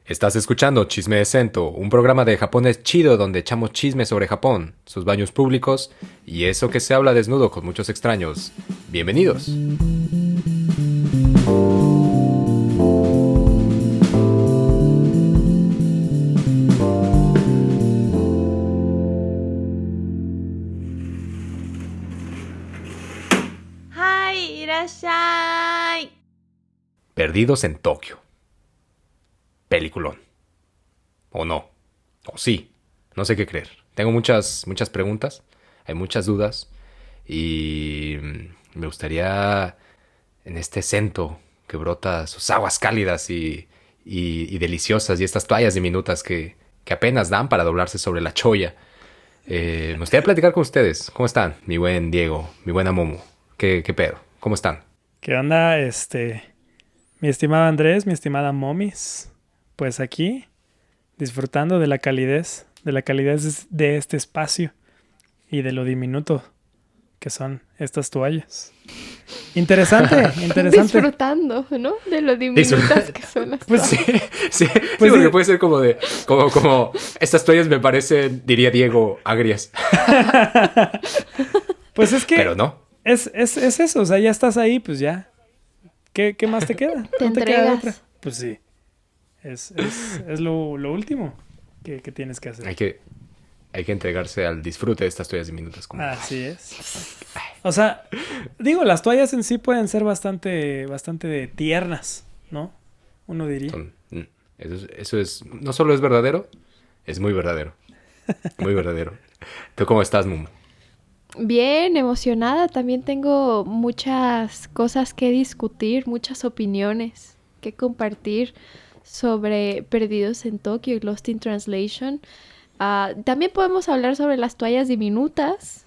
Estás escuchando Chisme de Sento, un programa de japonés chido donde echamos chisme sobre Japón, sus baños públicos y eso que se habla desnudo con muchos extraños. Bienvenidos. ¡Hi! ¡Irashai! Perdidos en Tokio. Peliculón. O no. O sí. No sé qué creer. Tengo muchas preguntas. Hay muchas dudas. Y me gustaría, en este Sento que brota sus aguas cálidas y deliciosas y estas toallas diminutas que apenas dan para doblarse sobre la cholla. Me gustaría platicar con ustedes. ¿Cómo están? Mi buen Diego, mi buena Momo. ¿Qué pedo? ¿Cómo están? ¿Qué onda, mi estimado Andrés, mi estimada Momis? Pues aquí, disfrutando de la calidez de este espacio y de lo diminuto que son estas toallas. Interesante. Disfrutando, ¿no? De lo diminutas que son las Pues toallas. Sí, Pues porque sí. puede ser como estas toallas me parecen, diría Diego, agrias. Pues es que Pero no. es eso, o sea, ya estás ahí, pues ya. ¿Qué más te queda? Te No te queda de entregas. otra. Pues sí. Es lo último que tienes que hacer. Hay que entregarse al disfrute de estas toallas diminutas. Como... Así es. O sea, digo, las toallas en sí pueden ser bastante tiernas, ¿no? Uno diría. Eso es, no solo es verdadero, es muy verdadero. Muy verdadero. ¿Tú cómo estás, Mumu? Bien, emocionada. También tengo muchas cosas que discutir, muchas opiniones que compartir sobre Perdidos en Tokio y Lost in Translation. También podemos hablar sobre las toallas diminutas.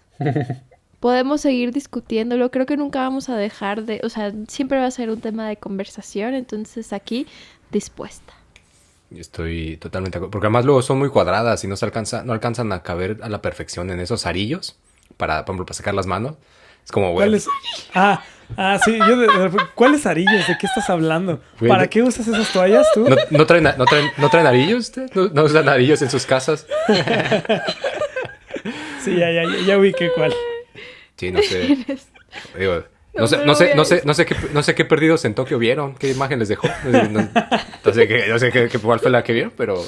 Podemos seguir discutiéndolo. Creo que nunca vamos a dejar de... O sea, siempre va a ser un tema de conversación. Entonces aquí, dispuesta. Estoy totalmente de acuerdo. Porque además luego son muy cuadradas y no alcanzan a caber a la perfección en esos arillos por ejemplo, para sacar las manos. Es como, güey. ¿Cuáles? Sí, ¿cuáles arillos? ¿De qué estás hablando? Güey, ¿Para qué usas esas toallas tú? ¿No traen arillos usted? ¿No usan arillos en sus casas? Sí, ya ubiqué cuál. Sí, no sé. Digo, no sé qué perdidos en Tokio vieron, qué imagen les dejó. No sé cuál fue la que vieron, pero...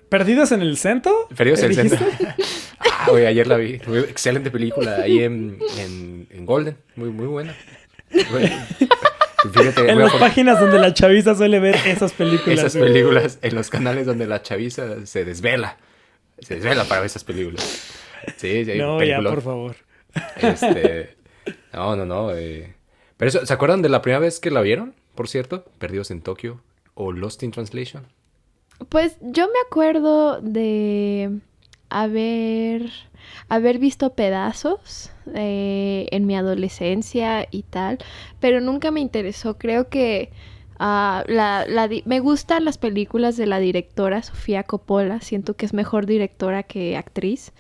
¿Perdidos en el centro? Perdidos en el ¿Dijiste? centro. Güey, ayer la vi. Excelente película ahí en Golden. Muy, muy buena. Güey, fíjate, En las páginas donde la chaviza suele ver esas películas. esas películas, en los canales donde la chaviza se desvela. Se desvela para ver esas películas. Sí, No, ya, por favor. No. Pero eso, ¿se acuerdan de la primera vez que la vieron? Por cierto, Perdidos en Tokio o Lost in Translation. Pues yo me acuerdo de haber visto pedazos en mi adolescencia y tal, pero nunca me interesó. Creo que me gustan las películas de la directora Sofía Coppola. Siento que es mejor directora que actriz,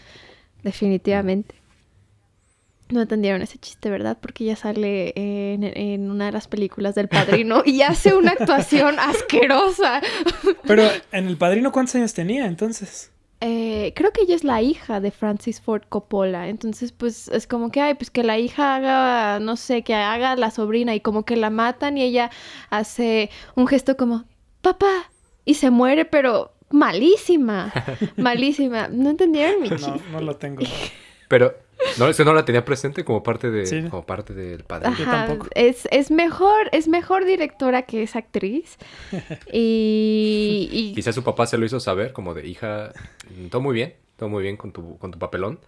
definitivamente. No entendieron ese chiste, ¿verdad? Porque ella sale en una de las películas del Padrino y hace una actuación asquerosa. Pero en El Padrino, ¿cuántos años tenía entonces? Creo que ella es la hija de Francis Ford Coppola. Entonces, pues, es como que, pues que la hija haga, no sé, que haga la sobrina y como que la matan y ella hace un gesto como, papá, y se muere, pero malísima. Malísima. ¿No entendieron mi chiste? No lo tengo. Pero, no, es que no la tenía presente como parte de, Sí. como parte del padre. Yo Ajá, tampoco. es mejor directora que es actriz. Y Quizás su papá se lo hizo saber, como de hija, todo muy bien con tu papelón.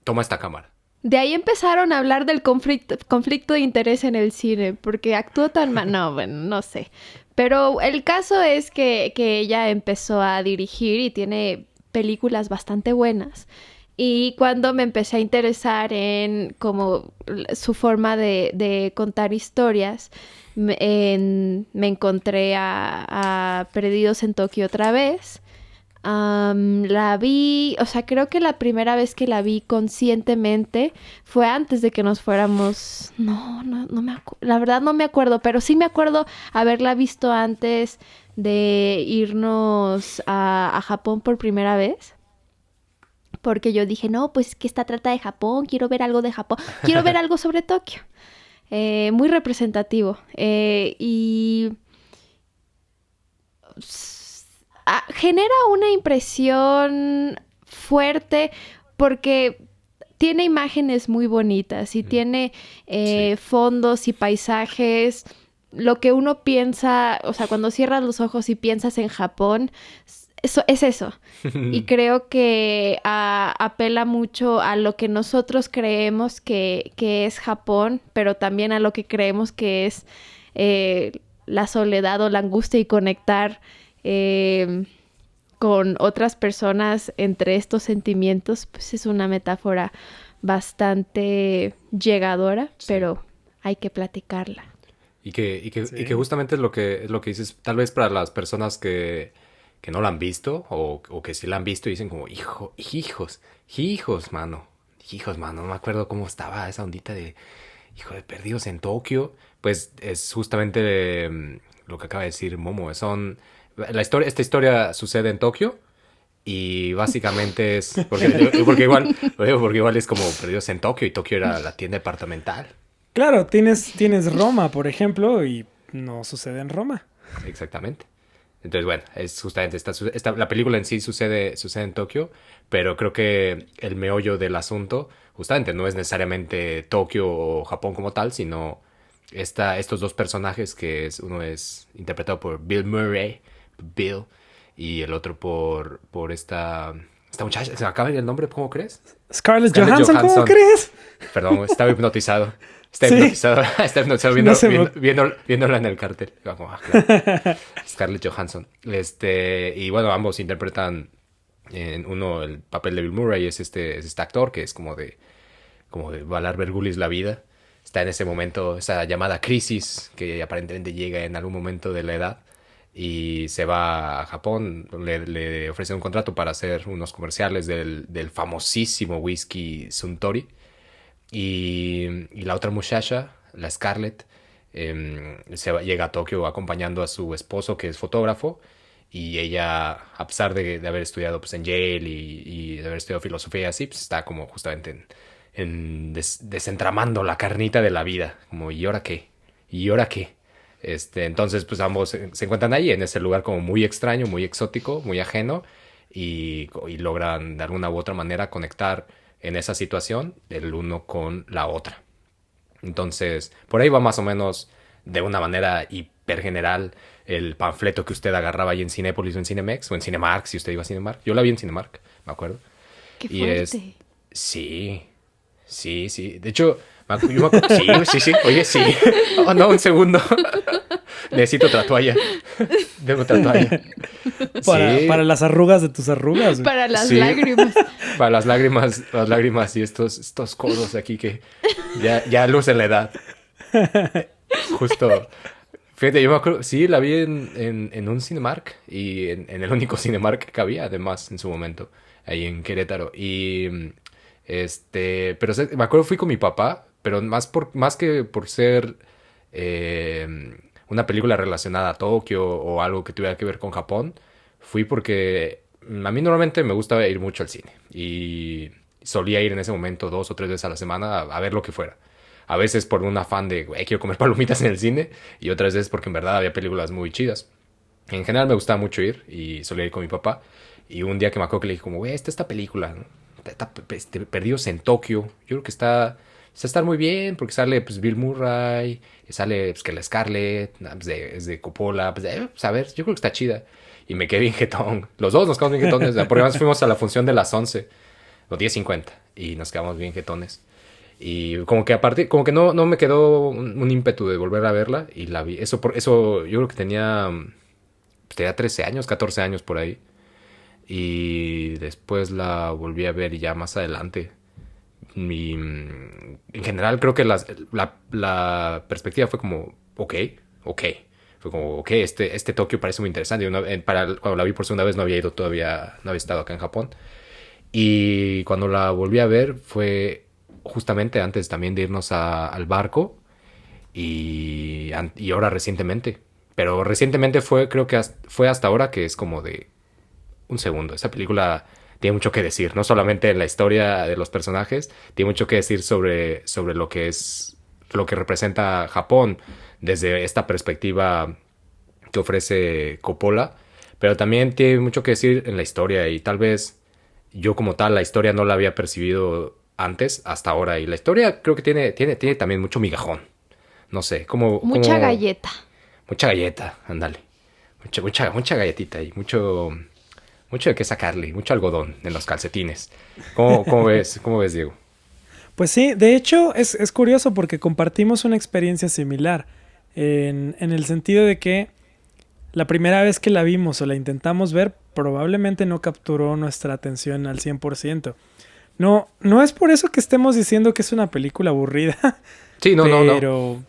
Toma esta cámara. de ahí empezaron a hablar del conflicto de interés en el cine, porque actuó tan mal. No, bueno, no sé. Pero el caso es que ella empezó a dirigir y tiene películas bastante buenas. Y cuando me empecé a interesar en como su forma de contar historias, me encontré a Perdidos en Tokio otra vez. La vi, o sea, creo que la primera vez que la vi conscientemente fue antes de que nos fuéramos. No me acuerdo. La verdad no me acuerdo, pero sí me acuerdo haberla visto antes de irnos a Japón por primera vez. Porque yo dije, no, pues que esta trata de Japón, quiero ver algo de Japón, quiero ver algo sobre Tokio. Muy representativo. Y genera una impresión fuerte porque tiene imágenes muy bonitas y tiene Sí. fondos y paisajes. Lo que uno piensa, o sea, cuando cierras los ojos y piensas en Japón, eso es eso. Y creo que apela mucho a lo que nosotros creemos que es Japón, pero también a lo que creemos que es la soledad o la angustia y conectar eh, con otras personas entre estos sentimientos, pues es una metáfora bastante llegadora, Sí. pero hay que platicarla. Sí. Justamente es lo que dices, tal vez para las personas que no la han visto o que sí la han visto y dicen como, hijos, mano, no me acuerdo cómo estaba esa ondita de, hijo de perdidos en Tokio, pues es justamente lo que acaba de decir Momo, esta historia sucede en Tokio y básicamente es, porque igual es como perdidos en Tokio y Tokio era la tienda departamental. Claro, tienes Roma, por ejemplo, y no sucede en Roma. Exactamente. Entonces, bueno, es justamente la película en sí sucede en Tokio, pero creo que el meollo del asunto justamente no es necesariamente Tokio o Japón como tal, sino estos dos personajes uno es interpretado por Bill Murray, Bill, y el otro por esta muchacha, se me acaba de ir el nombre, ¿cómo crees? Scarlett Scarlett Johansson, ¿cómo Johansson. crees? Perdón, estaba hipnotizado. Sí. Está hipnotizado No se me- viéndola en el cartel. Como, claro. Scarlett Johansson. Y bueno, ambos interpretan uno el papel de Bill Murray, es este actor que es como de Valar Vergulis la vida. Está en ese momento, esa llamada crisis que aparentemente llega en algún momento de la edad y se va a Japón, le ofrecen un contrato para hacer unos comerciales del famosísimo whisky Suntory y la otra muchacha, la Scarlett, llega a Tokio acompañando a su esposo que es fotógrafo y ella, a pesar de haber estudiado pues, en Yale y de haber estudiado filosofía y así, pues está como justamente desentramando la carnita de la vida, como ¿y ahora qué? ¿Y ahora qué? Entonces pues ambos se encuentran ahí en ese lugar como muy extraño, muy exótico, muy ajeno y logran de alguna u otra manera conectar en esa situación el uno con la otra. Entonces, por ahí va más o menos de una manera hiper general el panfleto que usted agarraba ahí en Cinépolis o en Cinemex o en Cinemark, si usted iba a Cinemark. Yo la vi en Cinemark, me acuerdo. ¡Qué Y es... fuerte! Sí, sí. De hecho, sí. Oye, sí. Oh, no, un segundo. Necesito otra toalla. Debo otra toalla. Sí, Para las arrugas de tus arrugas. Güey. Para las Sí. lágrimas. para las lágrimas y estos codos aquí que ya lucen la edad. Justo. Fíjate, yo me acuerdo, sí, la vi en un Cinemark y en el único Cinemark que había, además, en su momento, ahí en Querétaro. Pero me acuerdo fui con mi papá, pero más que por ser una película relacionada a Tokio o algo que tuviera que ver con Japón, fui porque a mí normalmente me gusta ir mucho al cine y solía ir en ese momento 2 o 3 veces a la semana a ver lo que fuera. A veces por un afán de, güey, quiero comer palomitas en el cine y otras veces porque en verdad había películas muy chidas. En general me gustaba mucho ir y solía ir con mi papá. Y un día que me acuerdo que le dije como, güey, esta película, ¿no? Perdidos en Tokio. Yo creo que está a estar muy bien porque sale pues Bill Murray, sale pues que la Scarlett, pues, es de Coppola, pues a ver, yo creo que está chida. Y me quedé bien jetón. Los dos nos quedamos bien jetones. Porque además fuimos a la función de las 11 o 10:50 y nos quedamos bien jetones. Y como que aparte, como que no me quedó un ímpetu de volver a verla y la vi. Eso yo creo que tenía 13 años, 14 años por ahí. Y después la volví a ver y ya más adelante. En general creo que la perspectiva fue como, ok. Fue como, ok, este Tokio parece muy interesante. Cuando la vi por segunda vez no había ido todavía, no había estado acá en Japón. Y cuando la volví a ver fue justamente antes también de irnos al barco y ahora recientemente. Pero recientemente creo que fue hasta ahora que es como de un segundo. Esa película tiene mucho que decir, no solamente en la historia de los personajes, tiene mucho que decir sobre lo que representa Japón desde esta perspectiva que ofrece Coppola, pero también tiene mucho que decir en la historia y tal vez yo como tal la historia no la había percibido antes hasta ahora y la historia creo que tiene también mucho migajón. No sé, Mucha galleta. Mucha galleta, ándale. Mucha galletita y mucho de qué sacarle, mucho algodón en los calcetines. ¿Cómo ves? ¿Cómo ves, Diego? Pues sí, de hecho es curioso porque compartimos una experiencia similar en el sentido de que la primera vez que la vimos o la intentamos ver probablemente no capturó nuestra atención al 100%. No es por eso que estemos diciendo que es una película aburrida. Sí, no. Pero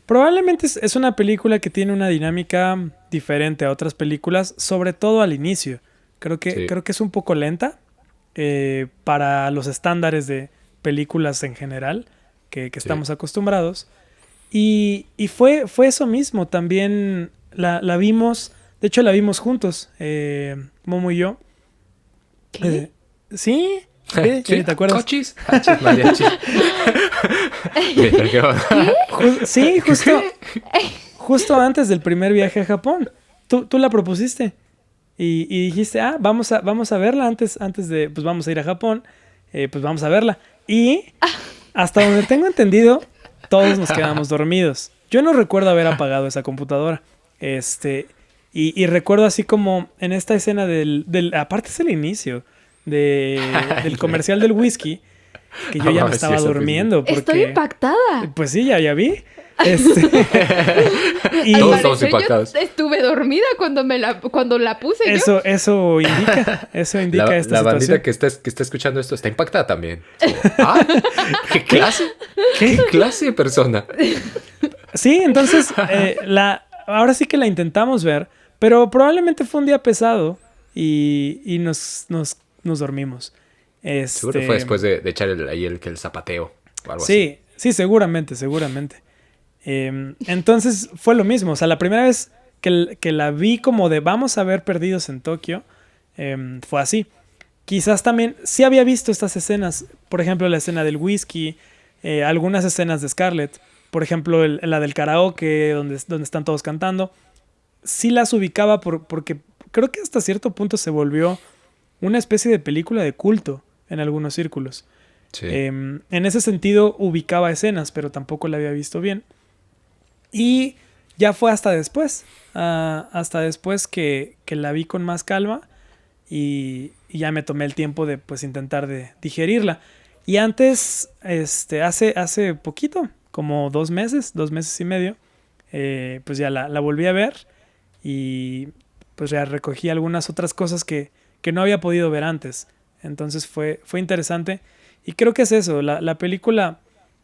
probablemente es una película que tiene una dinámica diferente a otras películas, sobre todo al inicio. Creo que es un poco lenta para los estándares de películas en general que estamos acostumbrados. Y fue eso mismo. También la vimos, de hecho la vimos juntos, Momo y yo. ¿Qué? ¿Sí? ¿Te acuerdas? Cochis, mariachi. Sí, justo antes del primer viaje a Japón. Tú la propusiste. Y dijiste, vamos a verla antes de, pues vamos a ir a Japón, pues vamos a verla. Y hasta donde tengo entendido, todos nos quedamos dormidos. Yo no recuerdo haber apagado esa computadora. Y recuerdo así como en esta escena aparte es el inicio del comercial del whisky, que yo ya me estaba durmiendo. Porque, estoy impactada. Pues sí, ya vi. Y todos estamos impactados. Yo estuve dormida cuando la puse. Eso indica esta situación. La bandita que está escuchando esto está impactada también. ¿Qué clase? ¿Qué clase de persona? Sí, entonces ahora sí que la intentamos ver, pero probablemente fue un día pesado y nos dormimos. Seguro fue después de echar el zapateo o algo así. Sí, seguramente. Entonces fue lo mismo. O sea, la primera vez que la vi como de vamos a ver Perdidos en Tokio, fue así. Quizás también sí había visto estas escenas. Por ejemplo, la escena del whisky, algunas escenas de Scarlett. Por ejemplo, la del karaoke, donde están todos cantando. Sí las ubicaba porque creo que hasta cierto punto se volvió una especie de película de culto en algunos círculos. Sí. En ese sentido ubicaba escenas, pero tampoco la había visto bien. Y ya fue hasta después que la vi con más calma y ya me tomé el tiempo de pues intentar de digerirla. Y antes, hace poquito, como 2 meses y medio, pues ya la volví a ver y pues ya recogí algunas otras cosas que no había podido ver antes. Entonces fue interesante. Y creo que es eso, la película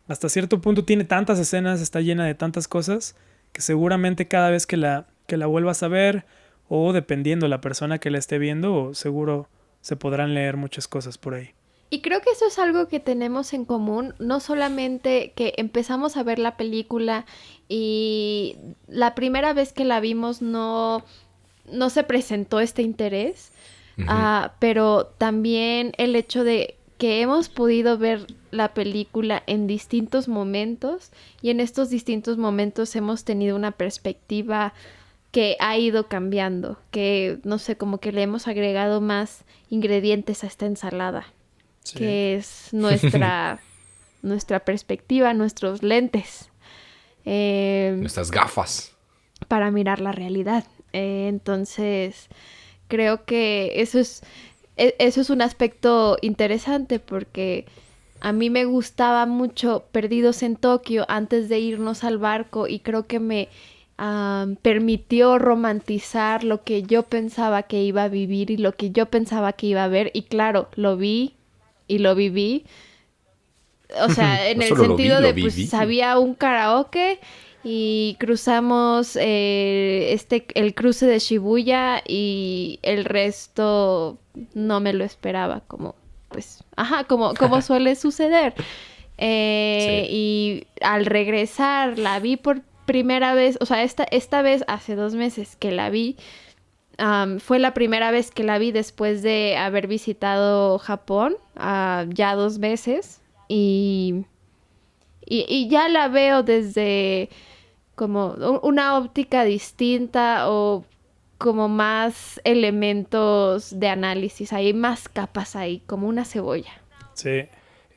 hasta cierto punto tiene tantas escenas, está llena de tantas cosas, que seguramente cada vez que la vuelvas a ver, o dependiendo la persona que la esté viendo, seguro se podrán leer muchas cosas por ahí. Y creo que eso es algo que tenemos en común, no solamente que empezamos a ver la película y la primera vez que la vimos no se presentó este interés, pero también el hecho de que hemos podido ver la película en distintos momentos y en estos distintos momentos hemos tenido una perspectiva que ha ido cambiando, que no sé, como que le hemos agregado más ingredientes a esta ensalada, sí, que es nuestra perspectiva, nuestros lentes. Nuestras gafas. Para mirar la realidad. Entonces, creo que eso es un aspecto interesante porque a mí me gustaba mucho Perdidos en Tokio antes de irnos al barco y creo que me permitió romantizar lo que yo pensaba que iba a vivir y lo que yo pensaba que iba a ver. Y claro, lo vi y lo viví. O sea, en el sentido de, pues, había un karaoke y cruzamos el cruce de Shibuya y el resto no me lo esperaba, como pues, como suele suceder. Sí. Y al regresar la vi por primera vez, o sea, esta vez hace 2 meses que la vi. Fue la primera vez que la vi después de haber visitado Japón, ya 2 veces. Y ya la veo desde como una óptica distinta o como más elementos de análisis. Hay más capas ahí, como una cebolla. Sí.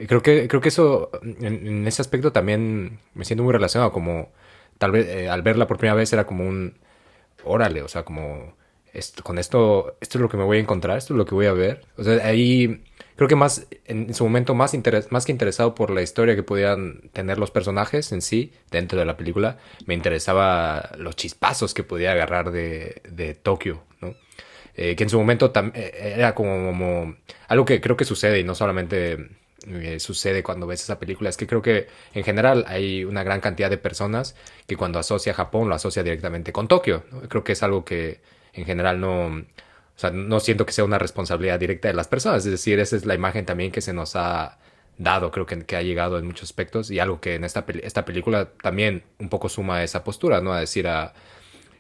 Creo que eso, en ese aspecto también me siento muy relacionado, como tal vez al verla por primera vez era como un, órale, o sea, como con esto es lo que me voy a encontrar, esto es lo que voy a ver. O sea, ahí creo que más, en su momento, más que interesado por la historia que podían tener los personajes en sí, dentro de la película, me interesaba los chispazos que podía agarrar de Tokio, ¿no? Que en su momento era como algo que creo que sucede y no solamente sucede cuando ves esa película, es que creo que en general hay una gran cantidad de personas que cuando asocia a Japón lo asocia directamente con Tokio, ¿no? Creo que es algo que en general no, o sea, no siento que sea una responsabilidad directa de las personas, es decir, esa es la imagen también que se nos ha dado, creo que ha llegado en muchos aspectos y algo que en esta película también un poco suma a esa postura, ¿no? A decir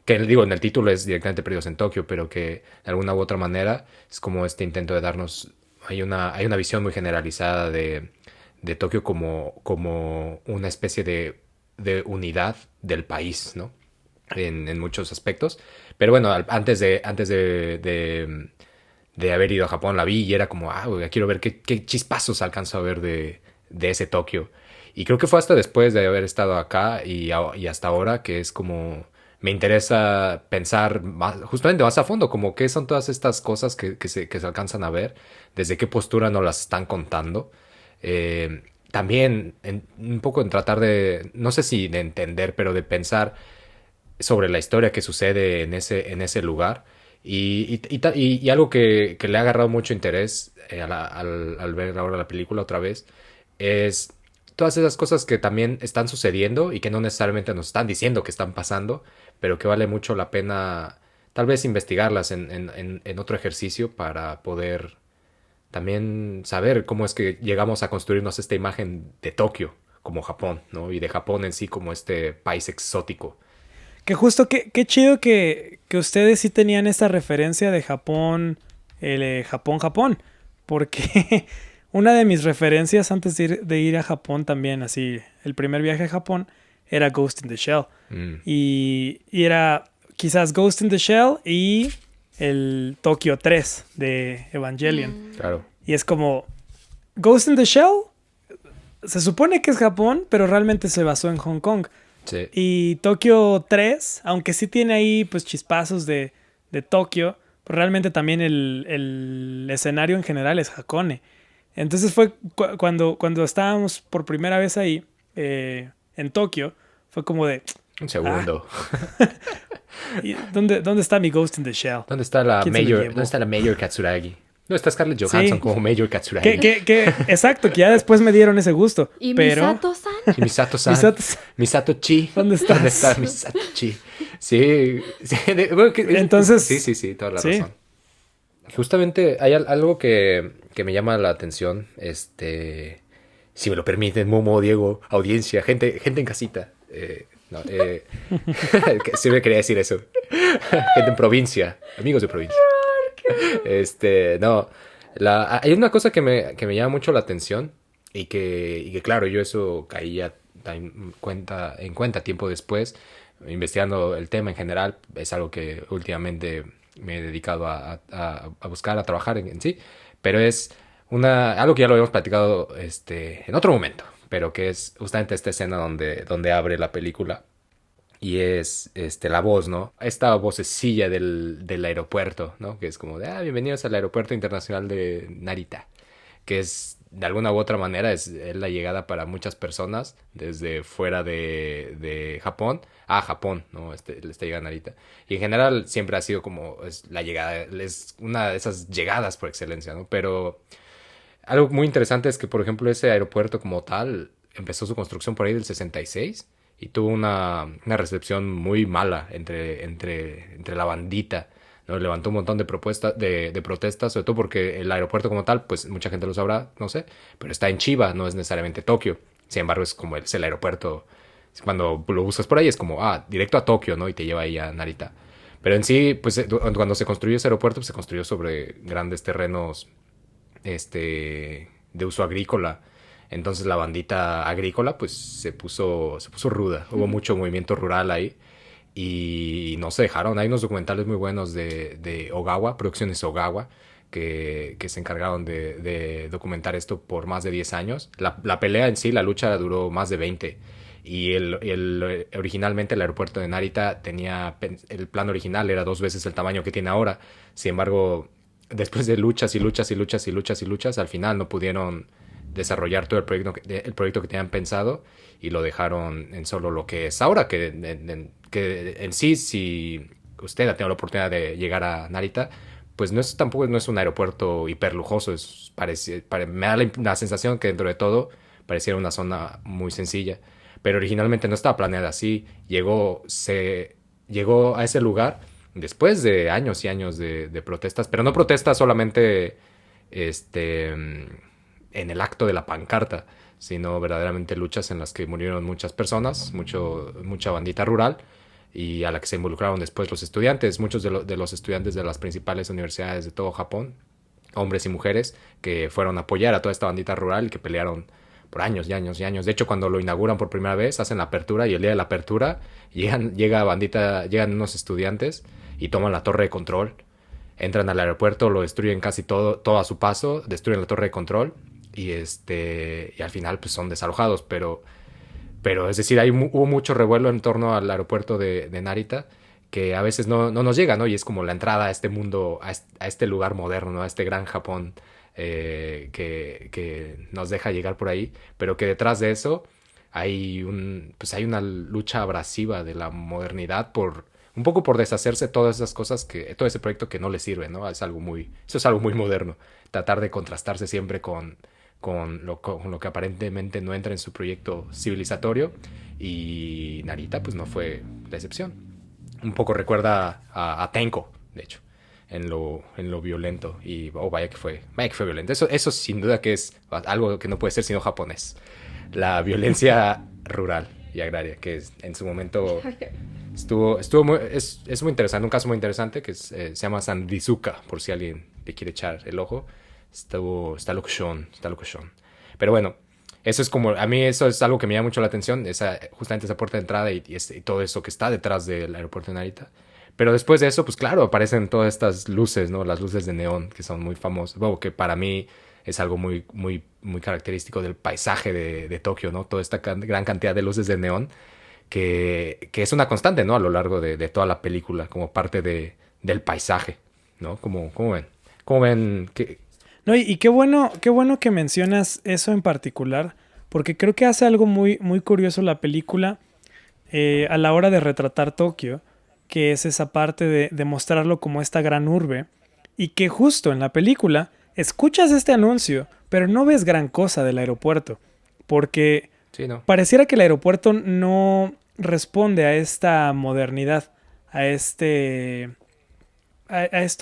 que digo, en el título es directamente Perdidos en Tokio, pero que de alguna u otra manera es como este intento de darnos, hay una visión muy generalizada de Tokio como una especie de unidad del país, ¿no? En muchos aspectos. Pero bueno, antes de haber ido a Japón la vi y era como, güey, quiero ver qué chispazos alcanzo a ver de ese Tokio. Y creo que fue hasta después de haber estado acá y hasta ahora que es como me interesa pensar justamente más a fondo, como qué son todas estas cosas que se alcanzan a ver, desde qué postura nos las están contando. También un poco en tratar de, no sé si de entender, pero de pensar sobre la historia que sucede en ese lugar. Y algo que le ha agarrado mucho interés al ver ahora la película otra vez es todas esas cosas que también están sucediendo y que no necesariamente nos están diciendo que están pasando, pero que vale mucho la pena tal vez investigarlas en otro ejercicio para poder también saber cómo es que llegamos a construirnos esta imagen de Tokio como Japón, ¿no? Y de Japón en sí como este país exótico. Que justo, qué chido que ustedes sí tenían esta referencia de Japón, Japón, porque una de mis referencias antes de ir a Japón también, así, el primer viaje a Japón, era Ghost in the Shell. Mm, Y era quizás Ghost in the Shell y el Tokio 3 de Evangelion. claro. Y es como, Ghost in the Shell se supone que es Japón, pero realmente se basó en Hong Kong. Sí. Y Tokio 3, aunque sí tiene ahí pues chispazos de Tokio, pues realmente también el escenario en general es Hakone. Entonces fue cuando estábamos por primera vez ahí, en Tokio, fue como de... Un segundo. ¿Dónde está mi Ghost in the Shell? ¿Dónde está la ¿Quién se lo Mayor? llevó? ¿Dónde está la Mayor Katsuragi? ¿Dónde está Scarlett Johansson Sí. como Mayor Katsuragi? Exacto, que ya después me dieron ese gusto. ¿Y pero... Misato-san? Y Misato-san. Misato-san. Misato-chi. ¿Dónde estás? ¿Dónde está Misato-chi? Sí. Sí, bueno, Entonces... Sí, toda la sí. razón. Justamente hay algo que me llama la atención. Si me lo permiten, Momo, Diego, audiencia, gente en casita. No, siempre quería decir eso. Gente en provincia, amigos de provincia. No, hay una cosa que me llama mucho la atención y que claro, yo eso caía en cuenta tiempo después, investigando el tema en general, es algo que últimamente me he dedicado a buscar, a trabajar en sí, pero es algo que ya lo habíamos platicado en otro momento, pero que es justamente esta escena donde abre la película. Y es la voz, ¿no? Esta vocecilla del aeropuerto, ¿no? Que es como de, bienvenidos al aeropuerto internacional de Narita. Que es, de alguna u otra manera, es la llegada para muchas personas desde fuera de Japón a Japón, ¿no? Esta llegada a Narita. Y en general siempre ha sido como, es la llegada, es una de esas llegadas por excelencia, ¿no? Pero algo muy interesante es que, por ejemplo, ese aeropuerto como tal empezó su construcción por ahí del 66. y tuvo una recepción muy mala entre la bandita, ¿no? Levantó un montón de propuestas, de protestas, sobre todo porque el aeropuerto como tal, pues mucha gente lo sabrá, no sé, pero está en Chiba, no es necesariamente Tokio. Sin embargo, es como es el aeropuerto, cuando lo buscas por ahí es como, directo a Tokio, ¿no? Y te lleva ahí a Narita. Pero en sí, pues cuando se construyó ese aeropuerto, pues se construyó sobre grandes terrenos de uso agrícola. Entonces la bandita agrícola pues se puso ruda. Hubo mucho movimiento rural ahí y no se dejaron. Hay unos documentales muy buenos de Ogawa, Producciones Ogawa, que se encargaron de documentar esto por más de 10 años. La pelea en sí, la lucha duró más de 20. Y originalmente el aeropuerto de Narita el plan original era 2 veces el tamaño que tiene ahora. Sin embargo, después de luchas y luchas y luchas y luchas y luchas, al final no pudieron desarrollar todo el proyecto que tenían pensado y lo dejaron en solo lo que es ahora, que en sí, si usted ha tenido la oportunidad de llegar a Narita, pues tampoco no es un aeropuerto hiper lujoso, me da la sensación que dentro de todo pareciera una zona muy sencilla, pero originalmente no estaba planeada así. Llegó a ese lugar después de años y años de protestas, pero no protestas solamente en el acto de la pancarta, sino verdaderamente luchas en las que murieron muchas personas, mucha bandita rural, y a la que se involucraron después los estudiantes, muchos de los estudiantes de las principales universidades de todo Japón, hombres y mujeres, que fueron a apoyar a toda esta bandita rural y que pelearon por años y años y años. De hecho, cuando lo inauguran por primera vez, hacen la apertura y el día de la apertura llegan unos estudiantes y toman la torre de control. Entran al aeropuerto, lo destruyen casi todo a su paso, destruyen la torre de control y al final pues son desalojados. Pero es decir, hubo mucho revuelo en torno al aeropuerto de Narita que a veces no nos llega, ¿no? Y es como la entrada a este mundo, a este lugar moderno, ¿no? A este gran Japón que nos deja llegar por ahí, pero que detrás de eso hay una lucha abrasiva de la modernidad un poco por deshacerse de todas esas cosas todo ese proyecto que no le sirve, ¿no? Eso es algo muy moderno, tratar de contrastarse siempre con lo que aparentemente no entra en su proyecto civilizatorio, y Narita pues no fue la excepción. Un poco recuerda a Tenko, de hecho, en lo violento, y vaya que fue violento. Eso sin duda que es algo que no puede ser sino japonés. La violencia rural y agraria, que en su momento es muy interesante, un caso muy interesante que se llama Sanrizuka, por si alguien le quiere echar el ojo. Está locochón. Pero bueno, a mí eso es algo que me llama mucho la atención, justamente esa puerta de entrada y todo eso que está detrás del aeropuerto de Narita. Pero después de eso, pues claro, aparecen todas estas luces, ¿no? Las luces de neón, que son muy famosas. Bueno, que para mí es algo muy, muy, muy característico del paisaje de Tokio, ¿no? Toda esta gran cantidad de luces de neón que es una constante, ¿no? A lo largo de toda la película, como parte del paisaje, ¿no? ¿Cómo ven? ¿Cómo ven? No, y qué bueno que mencionas eso en particular, porque creo que hace algo muy, muy curioso la película a la hora de retratar Tokio, que es esa parte de mostrarlo como esta gran urbe, y que justo en la película escuchas este anuncio, pero no ves gran cosa del aeropuerto, porque sí, no. Pareciera que el aeropuerto no responde a esta modernidad, a esto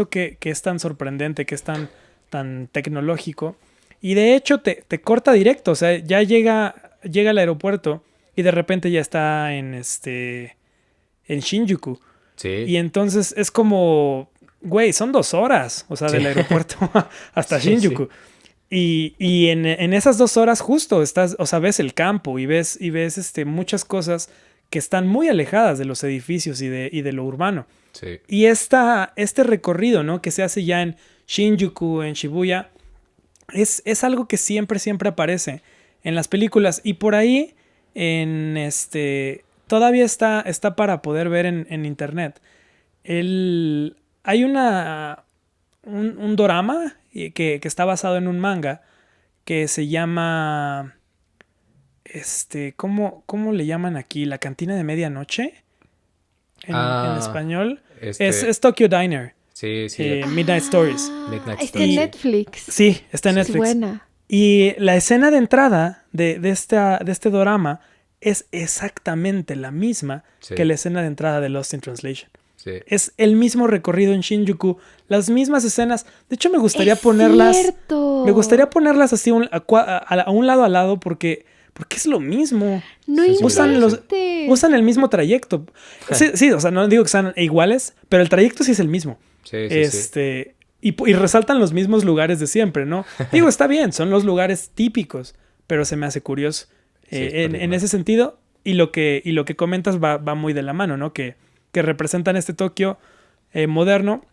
que es tan sorprendente, que es tan tecnológico, y de hecho te corta directo. O sea, ya llega al aeropuerto y de repente ya está en Shinjuku. Sí. Y entonces es como, güey, son 2 horas, o sea, del aeropuerto hasta Shinjuku. Sí. Y en esas 2 horas justo estás, o sea, ves el campo y ves muchas cosas que están muy alejadas de los edificios y de lo urbano. Sí. Y este recorrido, ¿no? Que se hace ya en Shinjuku, en Shibuya, es algo que siempre aparece en las películas. Y por ahí, todavía está para poder ver en internet. Hay un dorama que está basado en un manga que se llama... ¿Cómo le llaman aquí? ¿La cantina de medianoche? En español. Es Tokyo Diner. Sí. Midnight Stories. Está en Netflix. Sí, está en Netflix. Es buena. Y la escena de entrada de este dorama es exactamente la misma Sí. que la escena de entrada de Lost in Translation. Sí. Es el mismo recorrido en Shinjuku, las mismas escenas. De hecho, me gustaría ¡Es ponerlas. cierto! Me gustaría ponerlas así a un lado a lado porque es lo mismo. No Sí, sí, Usan inventes. usan el mismo trayecto. Sí, o sea, no digo que sean iguales, pero el trayecto sí es el mismo. Sí, sí, sí. Y resaltan los mismos lugares de siempre, ¿no? Digo, está bien, son los lugares típicos, pero se me hace curioso Sí, en particular. ese sentido. Y lo que comentas va muy de la mano, ¿no? Que representan este Tokio moderno.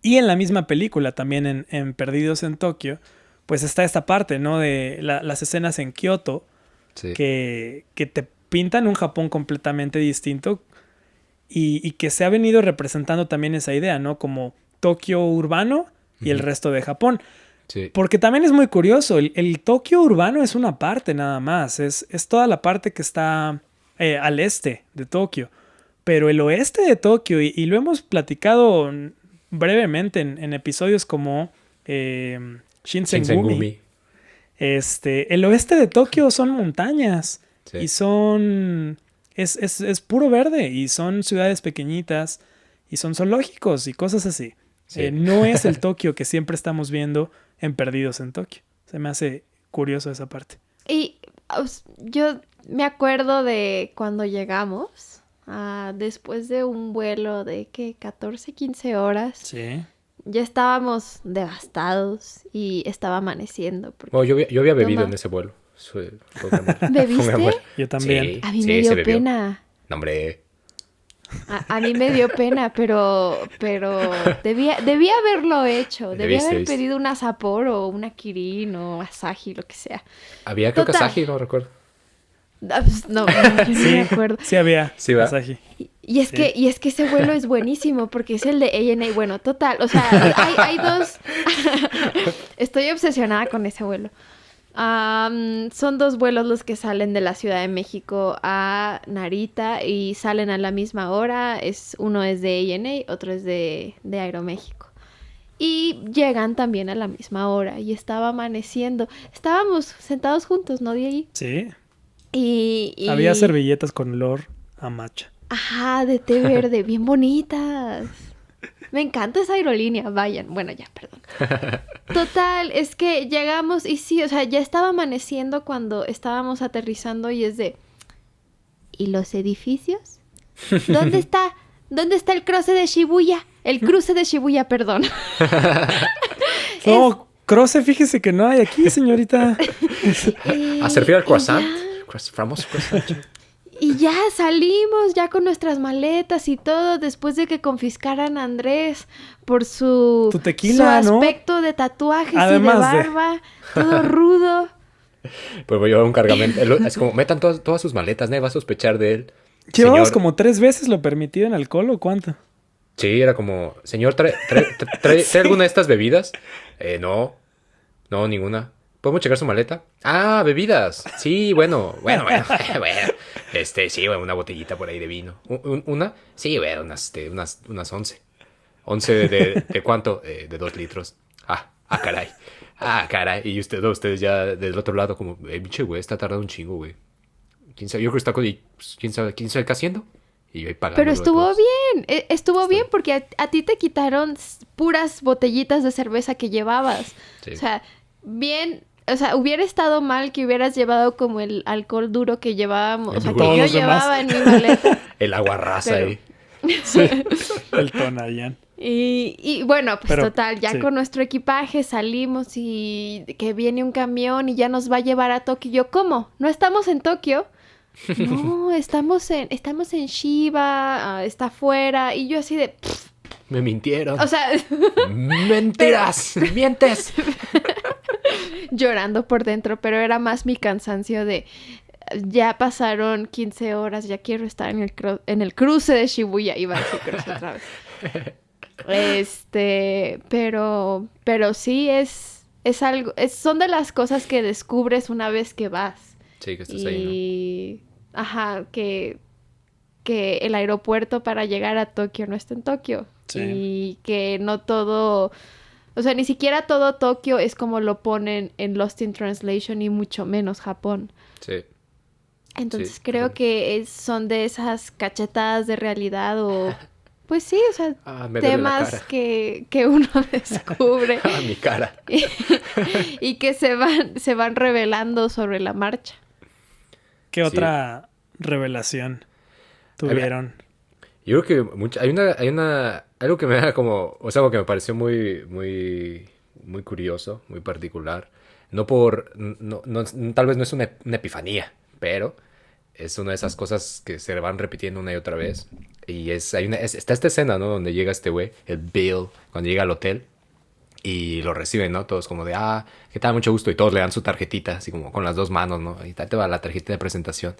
Y en la misma película, también en Perdidos en Tokio, pues está esta parte, ¿no? De las escenas en Kioto, Sí. que te pintan un Japón completamente distinto y que se ha venido representando también esa idea, ¿no? Como Tokio urbano y el Ujú. resto de Japón. Sí. Porque también es muy curioso, el Tokio urbano es una parte nada más, es toda la parte que está al este de Tokio. Pero el oeste de Tokio, y lo hemos platicado brevemente en episodios como Shinsengumi, Shinsengumi. el oeste de Tokio son montañas Sí. y son... Es puro verde y son ciudades pequeñitas y son zoológicos y cosas así. Sí. No es el Tokio que siempre estamos viendo en Perdidos en Tokio. Se me hace curioso esa parte. Y yo me acuerdo de cuando llegamos, después de un vuelo de, ¿qué? 14, 15 horas. Sí. Ya estábamos devastados y estaba amaneciendo. Porque... Bueno, yo había bebido Toma. en ese vuelo. Fue un gran vuelo. ¿Bebiste? Fue un gran vuelo. Yo también. Sí, A mí sí, me se dio bebió. pena. No, hombre. A mí me dio pena, pero debía haberlo hecho. Debía Debiste, haber debiste. pedido una Sapporo o una Kirin o Asahi, lo que sea. Había creo que Total. Asahi, no recuerdo. Pues, no, yo no me acuerdo. Sí había. Sí, ¿va? Asahi. Y es que ese vuelo es buenísimo porque es el de A&A. Bueno, total, o sea, hay dos... Estoy obsesionada con ese vuelo. Son dos vuelos los que salen de la Ciudad de México a Narita y salen a la misma hora. Uno es de A&A, otro es de Aeroméxico. Y llegan también a la misma hora y estaba amaneciendo. Estábamos sentados juntos, ¿no, Diego? Sí. Y... Había servilletas con olor a matcha. Ajá, de té verde, bien bonitas. Me encanta esa aerolínea, vayan. Bueno, ya, perdón. Total, es que llegamos y sí, o sea, ya estaba amaneciendo cuando estábamos aterrizando y es de... ¿Y los edificios? ¿Dónde está? ¿Dónde está el cruce de Shibuya? El cruce de Shibuya, perdón. No, Croce, fíjese que no hay aquí, señorita. ¿A servir al Y croissant? ya- Famoso croissant. Y ya salimos, ya con nuestras maletas y todo, después de que confiscaran a Andrés por su Tu tequila, su ¿no? aspecto de tatuajes Además y de- de barba, todo rudo. Pues voy a llevar un cargamento. Es como, metan todas sus maletas, nadie va a sospechar de él. ¿Llevabas Señor- como 3 veces lo permitido en alcohol o cuánto? Sí, era como, señor, ¿trae alguna de estas bebidas? No, ninguna. ¿Podemos checar su maleta? Ah, bebidas. Sí, bueno. Bueno. Sí, bueno, una botellita por ahí de vino. ¿Una? Sí, bueno, unas 11. ¿11 de cuánto? De 2 litros. Caray. Caray. Y ustedes ya del otro lado como, pinche güey, está tardando un chingo, güey. ¿Quién sabe? Yo creo que está con... ¿Quién sabe qué haciendo? Y yo ahí pagando. Pero estuvo bien, estuvo bien porque a ti te quitaron puras botellitas de cerveza que llevabas. Sí. O sea, bien, o sea, hubiera estado mal que hubieras llevado como el alcohol duro que llevábamos, o sea, que Todos yo los demás. llevaba en mi maleta. El agua rasa Pero- ahí. Sí. El Tonayan. Y bueno, pues Pero, total, ya sí. con nuestro equipaje salimos y que viene un camión y ya nos va a llevar a Tokio. Y yo, ¿cómo? ¿No estamos en Tokio? No, estamos en Shiba, está afuera. Y yo así de... Me mintieron. o sea, ¡Mentiras! ¡Mientes! llorando por dentro, pero era más mi cansancio de... Ya pasaron 15 horas, ya quiero estar en el cruce de Shibuya. Iba a decir cruce otra vez. Pero sí es algo, son de las cosas que descubres una vez que vas. Sí, que estás ahí, Y, ajá, que el aeropuerto para llegar a Tokio no está en Tokio. Sí. Y que no todo, o sea, ni siquiera todo Tokio es como lo ponen en Lost in Translation y mucho menos Japón. ¿no? Sí. Entonces Sí, creo totalmente. que son de esas cachetadas de realidad o, pues sí, o sea, Ah, me duele la cara. temas que uno descubre Ah, mi cara. y, y que se van revelando sobre la marcha. ¿Qué Sí. otra revelación A mí- tuvieron? Yo creo que algo que me da como, o sea, algo que me pareció muy curioso, muy particular. Tal vez no es una epifanía, pero es una de esas cosas que se van repitiendo una y otra vez. Y está esta escena, ¿no? Donde llega este güey, el Bill, cuando llega al hotel y lo reciben, ¿no? Todos como de, ¿qué tal? Mucho gusto. Y todos le dan su tarjetita, así como con las dos manos, ¿no? Y tal te va la tarjeta de presentación.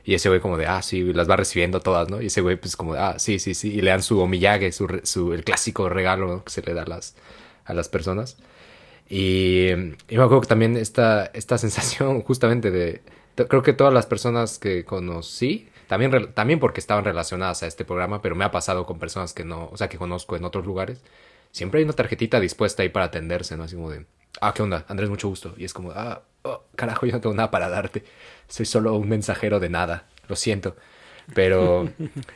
Y ese güey como de, sí, las va recibiendo todas, ¿no? Y ese güey pues como de, sí, sí, sí. Y le dan su omiyage, el clásico regalo, ¿no? Que se le da a las personas. Y me acuerdo que también esta sensación justamente creo que todas las personas que conocí, también porque estaban relacionadas a este programa, pero me ha pasado con personas que no, o sea, que conozco en otros lugares, siempre hay una tarjetita dispuesta ahí para atenderse, ¿no? Así como de, ¿qué onda? Andrés, mucho gusto. Y es como, carajo, yo no tengo nada para darte. Soy solo un mensajero de nada. Lo siento. Pero,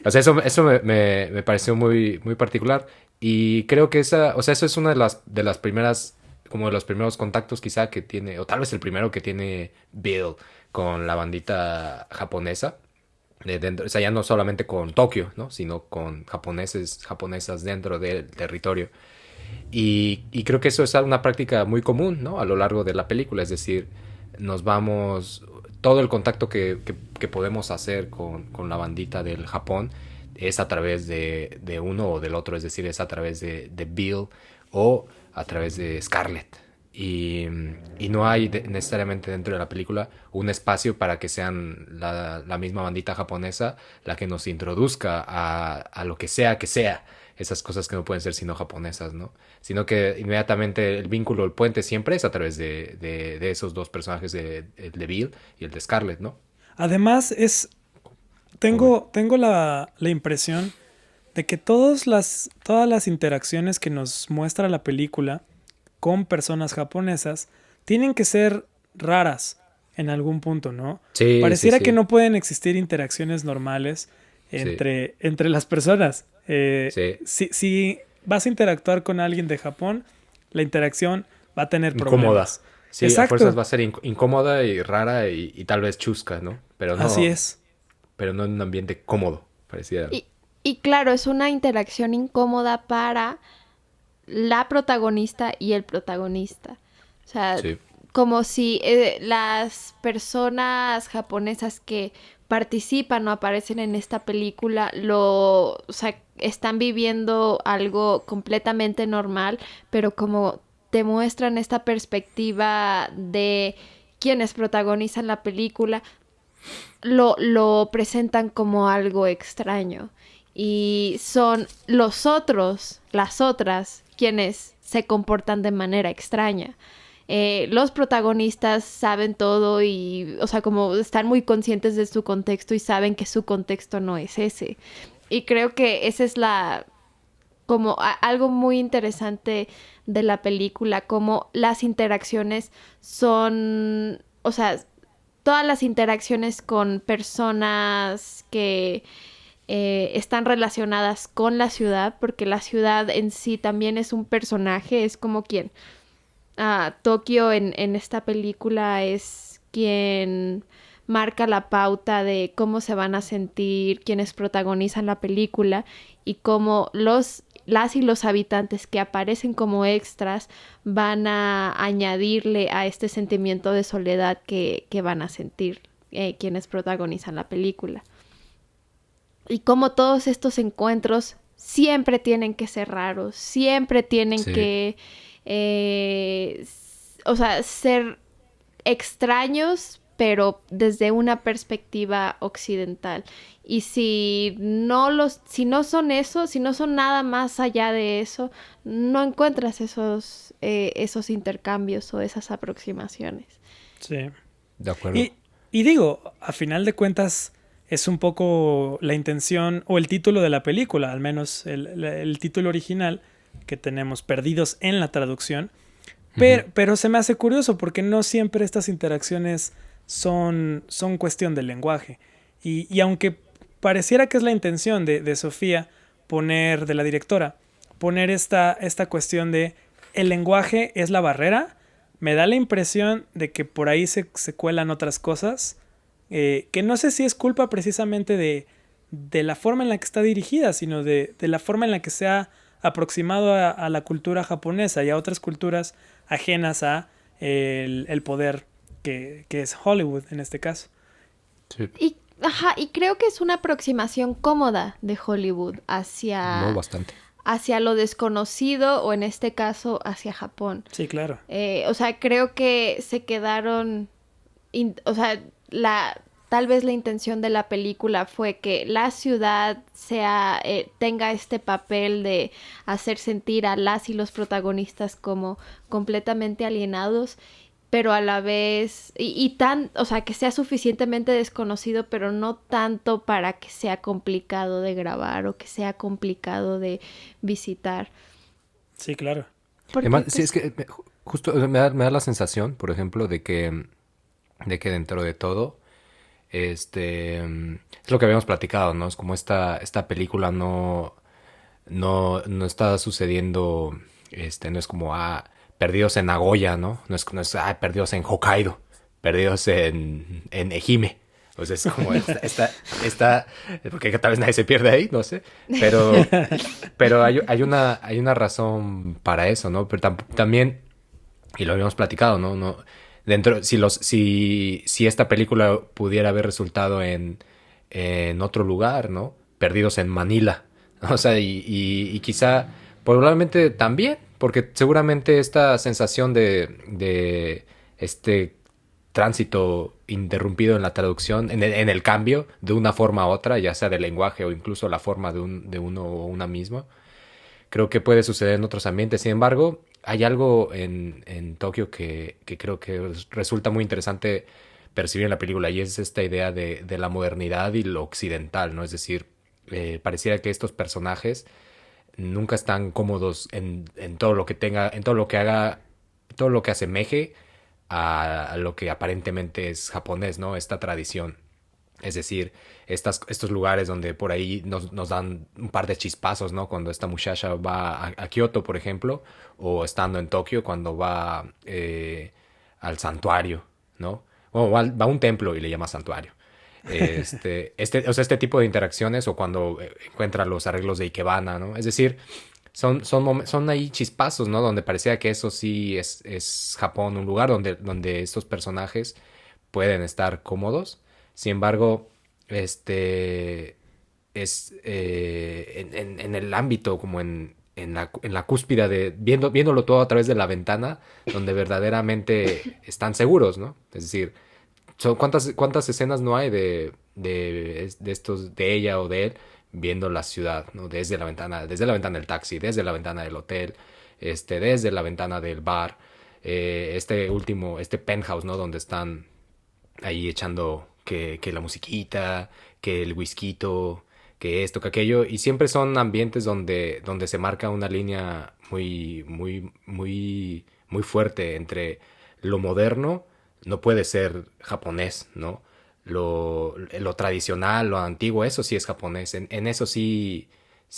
o sea, eso me pareció muy particular. Y creo que o sea, eso es una de las primeras, como de los primeros contactos quizá que tiene, o tal vez el primero que tiene Bill con la bandita japonesa. O sea, ya no solamente con Tokio, ¿no? Sino con japonesas dentro del territorio. Y creo que eso es una práctica muy común, ¿no? A lo largo de la película, es decir, todo el contacto que podemos hacer con la bandita del Japón es a través de uno o del otro, es decir, es a través de Bill o a través de Scarlett. Y no hay necesariamente dentro de la película un espacio para que sean la misma bandita japonesa la que nos introduzca a lo que sea esas cosas que no pueden ser sino japonesas, ¿no? Sino que inmediatamente el vínculo, el puente siempre es a través de esos dos personajes, el de Bill y el de Scarlett, ¿no? Además, Como, tengo la impresión de que todas las interacciones que nos muestra la película con personas japonesas tienen que ser raras en algún punto, ¿no? sí, sí, Pareciera que sí, no pueden existir interacciones normales sí, entre las personas. sí. Si vas a interactuar con alguien de Japón, la interacción va a tener Incómoda. problemas. Sí, a fuerzas Exacto, va a ser incómoda y rara y tal vez chusca, ¿no? así es. Pero no en un ambiente cómodo, pareciera. Y, y claro, es una interacción incómoda para la protagonista y el protagonista. O sea, Sí, como si las personas japonesas que participan o aparecen en esta película o sea, están viviendo algo completamente normal, pero como te muestran esta perspectiva de quienes protagonizan la película, lo presentan como algo extraño. Y son los otros, las otras, quienes se comportan de manera extraña. Los protagonistas saben todo y, o sea, como están muy conscientes de su contexto y saben que su contexto no es ese. Y creo que esa es algo muy interesante de la película, como las interacciones son, o sea, todas las interacciones con personas que están relacionadas con la ciudad, porque la ciudad en sí también es un personaje, es como quien Tokio en esta película es quien marca la pauta de cómo se van a sentir quienes protagonizan la película y cómo las y los habitantes que aparecen como extras van a añadirle a este sentimiento de soledad que van a sentir quienes protagonizan la película. Y como todos estos encuentros siempre tienen que ser raros, siempre tienen sí. que, o sea, ser extraños, pero desde una perspectiva occidental. Y si no son eso, si no son nada más allá de eso, no encuentras esos intercambios o esas aproximaciones. Sí. De acuerdo. Y, y digo, a final de cuentas, es un poco la intención o el título de la película, al menos el título original que tenemos, Perdidos en la traducción. Ujú. Pero se me hace curioso porque no siempre estas interacciones son cuestión del lenguaje. Y aunque pareciera que es la intención de Sofía de la directora, poner esta cuestión de el lenguaje es la barrera, me da la impresión de que por ahí se cuelan otras cosas, que no sé si es culpa precisamente de la forma en la que está dirigida, sino de la forma en la que se ha aproximado a la cultura japonesa y a otras culturas ajenas a el poder que es Hollywood en este caso. Sí. Y creo que es una aproximación cómoda de Hollywood No, hacia bastante. lo desconocido, o en este caso hacia Japón. Sí, claro. O sea, creo que se quedaron, o sea, tal vez la intención de la película fue que la ciudad tenga este papel de hacer sentir a las y los protagonistas como completamente alienados, pero a la vez, o sea, que sea suficientemente desconocido, pero no tanto para que sea complicado de grabar o que sea complicado de visitar. Sí, claro. Porque, Además, pues, sí, es que justo me da la sensación, por ejemplo, de que dentro de todo, es lo que habíamos platicado, ¿no? Es como esta película no está sucediendo, no es como, perdidos en Nagoya, ¿no? No es perdidos en Hokkaido, perdidos en Ehime. O sea, es como porque tal vez nadie se pierde ahí, no sé. Pero hay una razón para eso, ¿no? Pero también, y lo habíamos platicado, ¿no? Si esta película pudiera haber resultado en otro lugar, ¿no? Perdidos en Manila. O sea, y quizá, probablemente también, porque seguramente esta sensación de este tránsito interrumpido en la traducción, en el cambio de una forma a otra, ya sea del lenguaje o incluso la forma de uno o una misma, creo que puede suceder en otros ambientes. Sin embargo, hay algo en Tokio que creo que resulta muy interesante percibir en la película, y es esta idea de la modernidad y lo occidental, ¿no? Es decir, pareciera que estos personajes nunca están cómodos en todo lo que tenga, en todo lo que haga, todo lo que asemeje a lo que aparentemente es japonés, ¿no? Esta tradición. Es decir, estos lugares donde por ahí nos dan un par de chispazos, ¿no? Cuando esta muchacha va a Kioto, por ejemplo, o estando en Tokio cuando va al santuario, ¿no? O va a un templo y le llama santuario. O sea, este tipo de interacciones, o cuando encuentra los arreglos de Ikebana, ¿no? Es decir, son ahí chispazos, ¿no? Donde parecía que eso sí es Japón, un lugar donde estos personajes pueden estar cómodos. Sin embargo, es en el ámbito, como en la cúspide viéndolo todo a través de la ventana, donde verdaderamente están seguros, ¿no? Es decir, ¿cuántas escenas no hay de estos, de ella o de él, viendo la ciudad, ¿no? Desde la ventana del taxi, desde la ventana del hotel, desde la ventana del bar, este penthouse, ¿no? Donde están ahí echando que la musiquita, que el whisky, que esto, que aquello, y siempre son ambientes donde se marca una línea muy, muy, muy, muy fuerte entre lo moderno, no puede ser japonés, ¿no? Lo tradicional, lo antiguo, eso sí es japonés. En eso sí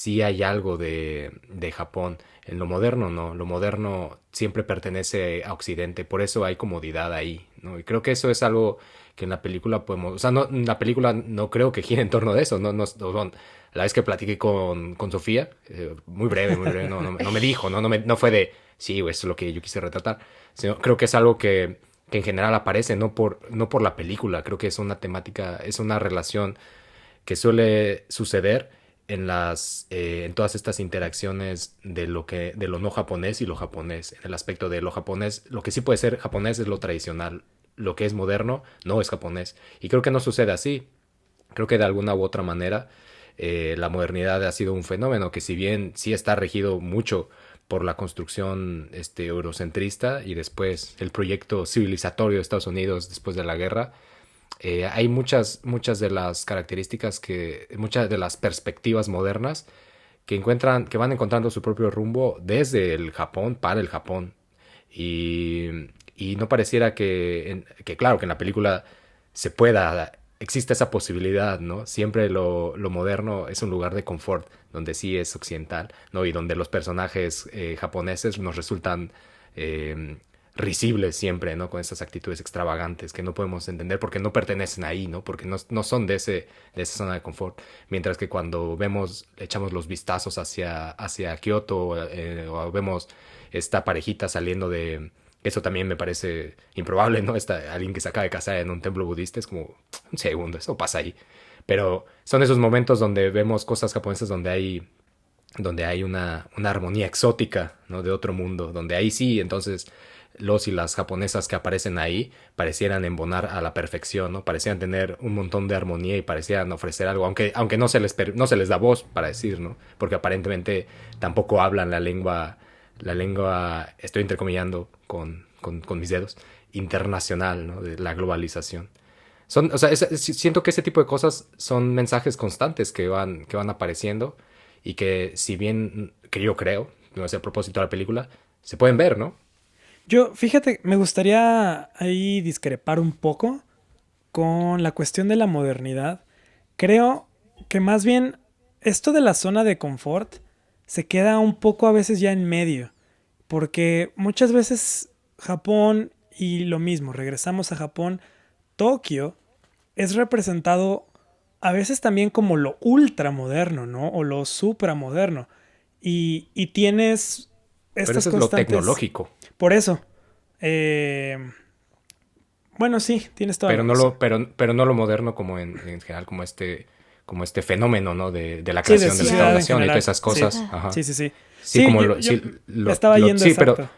hay algo de Japón. En lo moderno, no. Lo moderno siempre pertenece a Occidente. Por eso hay comodidad ahí, ¿no? Y creo que eso es algo que en la película podemos... O sea, no, en la película no creo que gire en torno de eso. La vez que platiqué con Sofía, muy breve, no me dijo, no fue de, sí, eso es lo que yo quise retratar. Sino, creo que es algo que en general aparece, no por la película. Creo que es una temática, es una relación que suele suceder en todas estas interacciones de lo no japonés y lo japonés. En el aspecto de lo japonés, lo que sí puede ser japonés es lo tradicional. Lo que es moderno no es japonés. Y creo que no sucede así. Creo que de alguna u otra manera la modernidad ha sido un fenómeno que, si bien sí está regido mucho por la construcción eurocentrista y después el proyecto civilizatorio de Estados Unidos después de la guerra, hay muchas de las características, muchas de las perspectivas modernas que van encontrando su propio rumbo desde el Japón para el Japón. Y no pareciera claro, que en la película existe esa posibilidad, ¿no? Siempre lo moderno es un lugar de confort, donde sí es occidental, ¿no? Y donde los personajes japoneses nos resultan eh, risibles siempre, ¿no? Con estas actitudes extravagantes que no podemos entender porque no pertenecen ahí, ¿no? Porque no son de esa zona de confort. Mientras que cuando echamos los vistazos hacia Kioto, o vemos esta parejita saliendo de... Eso también me parece improbable, ¿no? Alguien que se acaba de casar en un templo budista es como un segundo, eso pasa ahí. Pero son esos momentos donde vemos cosas japonesas donde hay una armonía exótica, ¿no? De otro mundo, donde ahí sí, entonces los y las japonesas que aparecen ahí parecieran embonar a la perfección, ¿no? Parecieran tener un montón de armonía y parecieran ofrecer algo, aunque no se les da voz para decir, ¿no? Porque aparentemente tampoco hablan la lengua, estoy entrecomillando con mis dedos, internacional, ¿no? De la globalización. O sea, siento que ese tipo de cosas son mensajes constantes que van apareciendo y que si bien, que yo creo, no es el propósito de la película, se pueden ver, ¿no? Yo, fíjate, me gustaría ahí discrepar un poco con la cuestión de la modernidad. Creo que más bien esto de la zona de confort se queda un poco a veces ya en medio, porque muchas veces Japón, y lo mismo, regresamos a Japón, Tokio es representado a veces también como lo ultramoderno, ¿no? O lo supramoderno. Y tienes Pero estas eso es lo constantes. tecnológico. Por eso. eh, bueno, sí, tienes toda la razón. Pero no lo moderno como en general, como este fenómeno, ¿no? De la Sí, de creación, de la ciudad en restauración y general. todas esas Sí, cosas. Ajá. sí, sí, sí. Sí, Sí, como yo estaba yendo sí, pero exacto.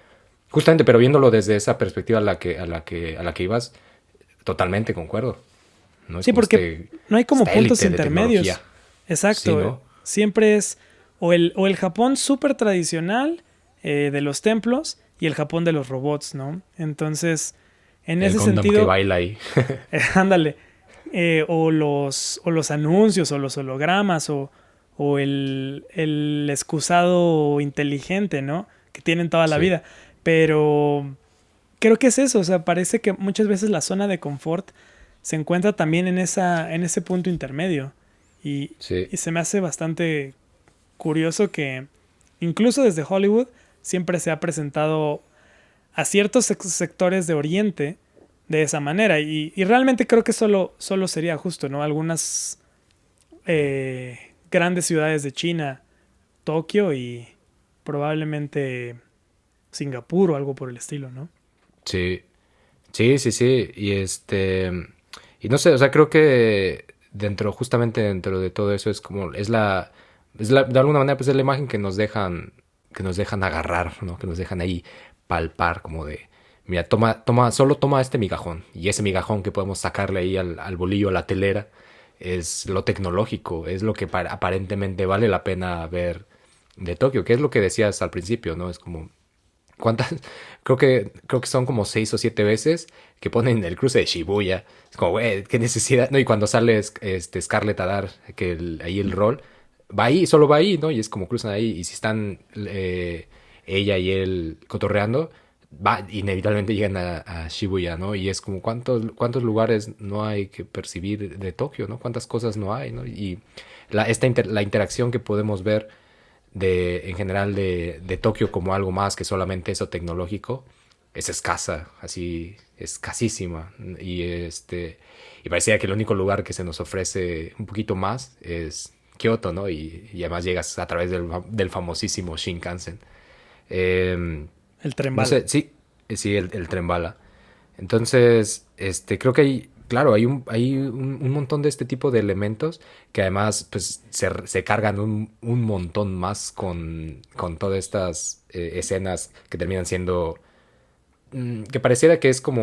justamente, pero viéndolo desde esa perspectiva a la que ibas, totalmente concuerdo. No es Sí, como porque no hay como esta puntos élite de intermedios. tecnología. Sí, Exacto. ¿no? Siempre es o el Japón súper tradicional de los templos y el Japón de los robots, ¿no? Entonces, en El ese Gundam que sentido, baila ahí. ándale. O los anuncios o los hologramas o el excusado inteligente, ¿no? Que tienen toda la Sí, vida. Pero creo que es eso, o sea, parece que muchas veces la zona de confort se encuentra también en ese punto intermedio. Y, sí. y se me hace bastante curioso que incluso desde Hollywood siempre se ha presentado a ciertos sectores de Oriente de esa manera. Y realmente creo que solo sería justo, ¿no? Algunas grandes ciudades de China, Tokio y probablemente Singapur o algo por el estilo, ¿no? Sí, sí, sí, sí. Y no sé, o sea, creo que justamente dentro de todo eso es como, de alguna manera, pues es la imagen que nos dejan agarrar, ¿no? Que nos dejan ahí palpar, como de, mira, solo toma este migajón. Y ese migajón que podemos sacarle ahí al bolillo, a la telera, es lo tecnológico, es lo que aparentemente vale la pena ver de Tokio, que es lo que decías al principio, ¿no? Es como, ¿cuántas? Creo que son como 6 o 7 veces que ponen el cruce de Shibuya. Es como, güey, qué necesidad. No, y cuando sale Scarlett a dar ahí el rol, va ahí, solo va ahí, ¿no? Y es como cruzan ahí. Y si están ella y él cotorreando, inevitablemente llegan a Shibuya, ¿no? Y es como, ¿cuántos lugares no hay que percibir de Tokio, ¿no? ¿Cuántas cosas no hay, ¿no? Y la interacción que podemos ver en general de Tokio como algo más que solamente eso tecnológico es escasa, así escasísima y parecía que el único lugar que se nos ofrece un poquito más es Kioto, ¿no? Y además llegas a través del famosísimo Shinkansen. Eh, El tren no bala. sé, sí, sí, el tren bala. Entonces, creo que claro, hay un montón de este tipo de elementos que además pues se cargan un montón más con todas estas escenas que terminan siendo, que pareciera que es como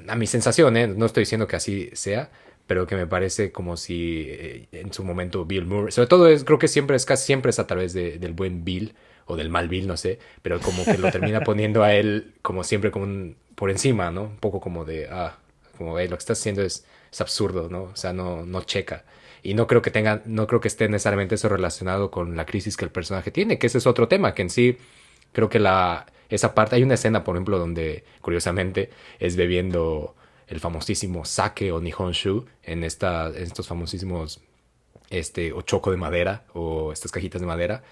a mi sensación, no estoy diciendo que así sea, pero que me parece como si en su momento Bill Murray, sobre todo creo que casi siempre es a través del buen Bill o del mal Bill, no sé, pero como que lo termina poniendo a él como siempre como por encima, ¿no? Un poco como de, como, lo que estás haciendo es absurdo, ¿no? O sea, no checa. Y no creo que esté necesariamente eso relacionado con la crisis que el personaje tiene, que ese es otro tema, que en sí creo que esa parte, hay una escena, por ejemplo, donde curiosamente es bebiendo el famosísimo sake o nihonshu en estos famosísimos ochoko de madera o estas cajitas de madera,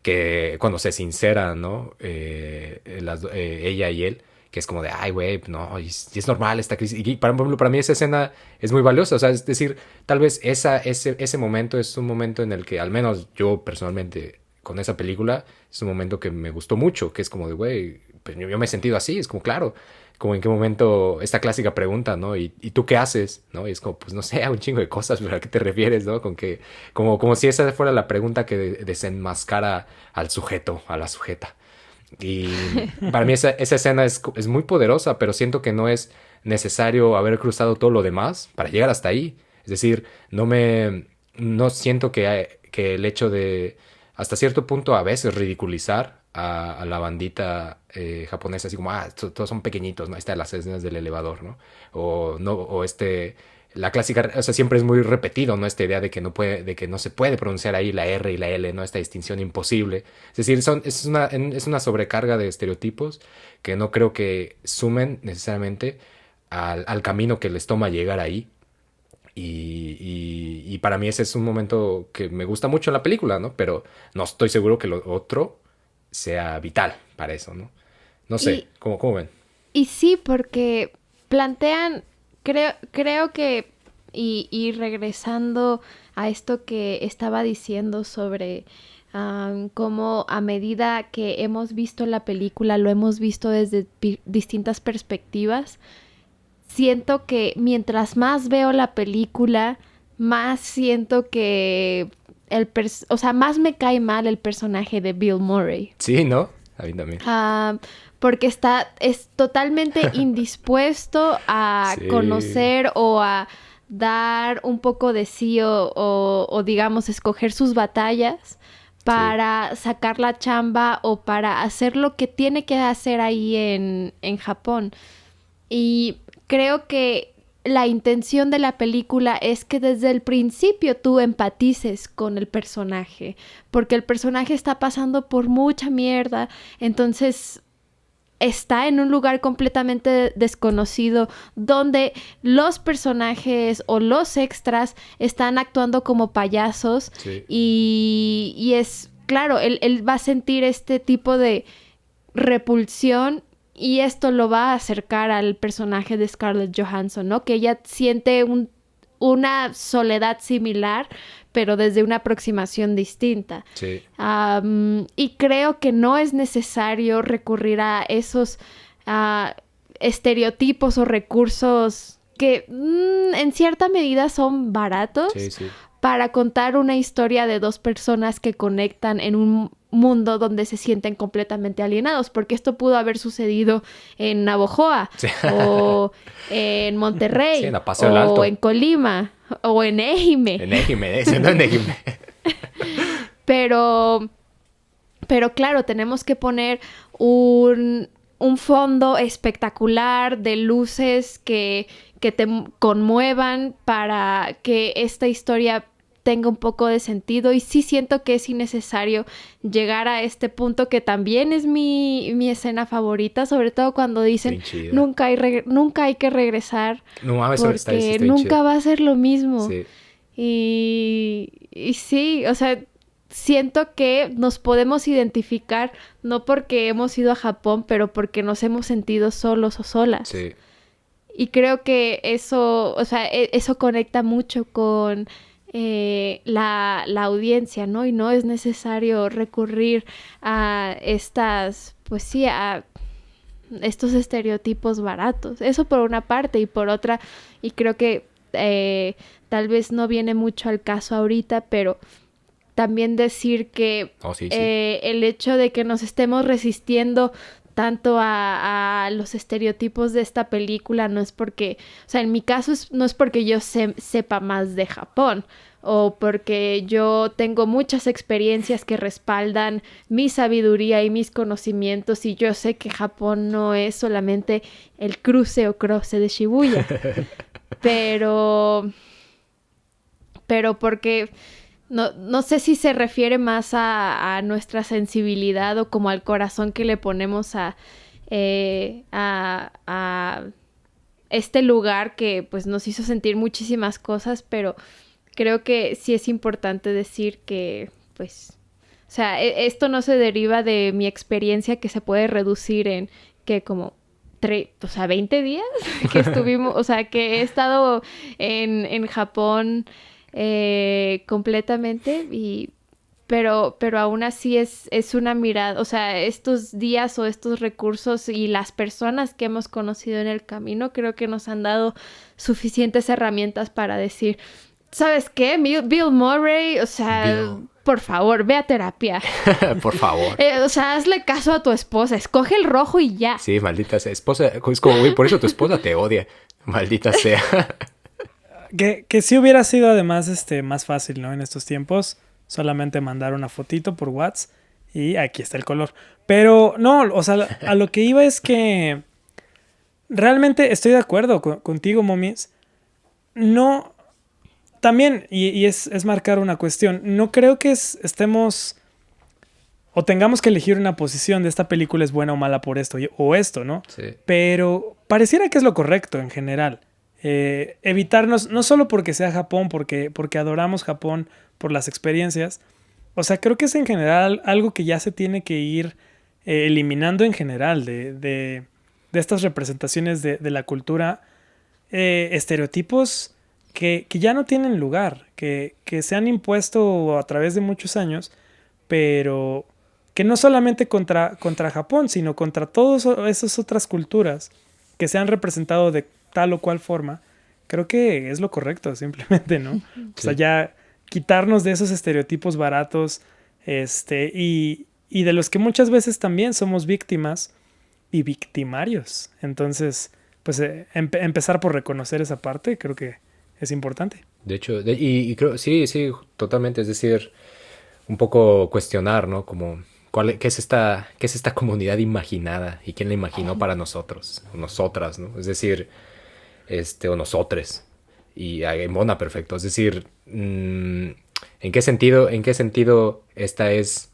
que cuando se sinceran, ¿no? Ella y él, que es como de, ay, güey, no, y es normal esta crisis. Y por ejemplo, para mí esa escena es muy valiosa. O sea, es decir, tal vez ese momento es un momento en el que, al menos yo personalmente, con esa película, es un momento que me gustó mucho, que es como de, güey, pues yo me he sentido así, es como, claro, como en qué momento, esta clásica pregunta, ¿no? ¿Y tú qué haces? ¿No? Y es como, pues no sé, un chingo de cosas, pero ¿a qué te refieres, no? Con que, como si esa fuera la pregunta que desenmascara al sujeto, a la sujeta. Y para mí esa escena es muy poderosa, pero siento que no es necesario haber cruzado todo lo demás para llegar hasta ahí. Es decir, no siento que el hecho de, hasta cierto punto, a veces ridiculizar a la bandita japonesa, así como, todos son pequeñitos, ¿no? Ahí están las escenas del elevador, ¿no? O no, la clásica, o sea, siempre es muy repetido, ¿no? Esta idea de que de que no se puede pronunciar ahí la R y la L, ¿no? Esta distinción imposible. Es decir, es una sobrecarga de estereotipos que no creo que sumen necesariamente al camino que les toma llegar ahí. Y para mí ese es un momento que me gusta mucho en la película, ¿no? Pero no estoy seguro que lo otro sea vital para eso, ¿no? No sé, ¿cómo ven? Y sí, porque plantean, creo que, y regresando a esto que estaba diciendo sobre cómo a medida que hemos visto la película, lo hemos visto desde distintas perspectivas, siento que mientras más veo la película, más siento que o sea, más me cae mal el personaje de Bill Murray. Sí, ¿no? A mí también. Porque es totalmente indispuesto a conocer o a dar un poco de sí o digamos, escoger sus batallas para sacar la chamba o para hacer lo que tiene que hacer ahí en Japón. Y creo que la intención de la película es que desde el principio tú empatices con el personaje, porque el personaje está pasando por mucha mierda, entonces está en un lugar completamente desconocido donde los personajes o los extras están actuando como payasos y es, claro, él va a sentir este tipo de repulsión. Y esto lo va a acercar al personaje de Scarlett Johansson, ¿no? Que ella siente una soledad similar, pero desde una aproximación distinta. Sí. Y creo que no es necesario recurrir a esos estereotipos o recursos que en cierta medida son baratos para contar una historia de dos personas que conectan en un mundo donde se sienten completamente alienados, porque esto pudo haber sucedido en Navojoa o en Monterrey o en Colima o en Ehime. En Ehime, no en Ehime. Pero claro, tenemos que poner un fondo espectacular de luces que te conmuevan para que esta historia tenga un poco de sentido. Y sí siento que es innecesario llegar a este punto, que también es mi escena favorita, sobre todo cuando dicen nunca hay que regresar, porque nunca va a ser lo mismo. Sí. Y sí, o sea, siento que nos podemos identificar no porque hemos ido a Japón, pero porque nos hemos sentido solos o solas. Sí. Y creo que eso, o sea, eso conecta mucho con la audiencia, ¿no? Y no es necesario recurrir a pues sí, a estos estereotipos baratos. Eso por una parte, y por otra, y creo que tal vez no viene mucho al caso ahorita, pero también decir que el hecho de que nos estemos resistiendo tanto a los estereotipos de esta película no es porque, o sea, en mi caso no es porque yo sepa más de Japón o porque yo tengo muchas experiencias que respaldan mi sabiduría y mis conocimientos y yo sé que Japón no es solamente el cruce o croce de Shibuya, pero porque no sé si se refiere más a nuestra sensibilidad o como al corazón que le ponemos a este lugar que pues nos hizo sentir muchísimas cosas, pero creo que sí es importante decir que pues, o sea, esto no se deriva de mi experiencia que se puede reducir en que como 20 días que estuvimos, o sea, que he estado en Japón completamente pero aún así es una mirada, o sea, estos días o estos recursos y las personas que hemos conocido en el camino creo que nos han dado suficientes herramientas para decir, ¿sabes qué? Bill Murray, o sea, por favor, ve a terapia. Por favor. O sea, hazle caso a tu esposa, escoge el rojo y ya. Sí, maldita sea. Esposa, es como, güey, por eso tu esposa te odia. Maldita sea. Que sí hubiera sido además más fácil, ¿no? En estos tiempos, solamente mandar una fotito por WhatsApp y aquí está el color. Pero no, o sea, a lo que iba es que realmente estoy de acuerdo contigo, Momis. No, también, y es marcar una cuestión, no creo que estemos o tengamos que elegir una posición de esta película es buena o mala por esto o esto, ¿no? Sí. Pero pareciera que es lo correcto en general. Evitarnos, no solo porque sea Japón, porque adoramos Japón por las experiencias. O sea, creo que es en general algo que ya se tiene que ir eliminando en general de estas representaciones de la cultura. Estereotipos que ya no tienen lugar, que se han impuesto a través de muchos años, pero que no solamente contra Japón, sino contra todas esas otras culturas que se han representado de tal o cual forma. Creo que es lo correcto, simplemente, ¿no? Sí. O sea, ya quitarnos de esos estereotipos baratos, y de los que muchas veces también somos víctimas y victimarios. Entonces, pues empezar por reconocer esa parte creo que es importante. De hecho, y creo, sí, totalmente. Es decir, un poco cuestionar, ¿no? Como, ¿qué es esta comunidad imaginada? ¿Y quién la imaginó para nosotros? O nosotras, ¿no? Es decir, o nosotres. Y en Mona, perfecto. Es decir, ¿en qué sentido esta es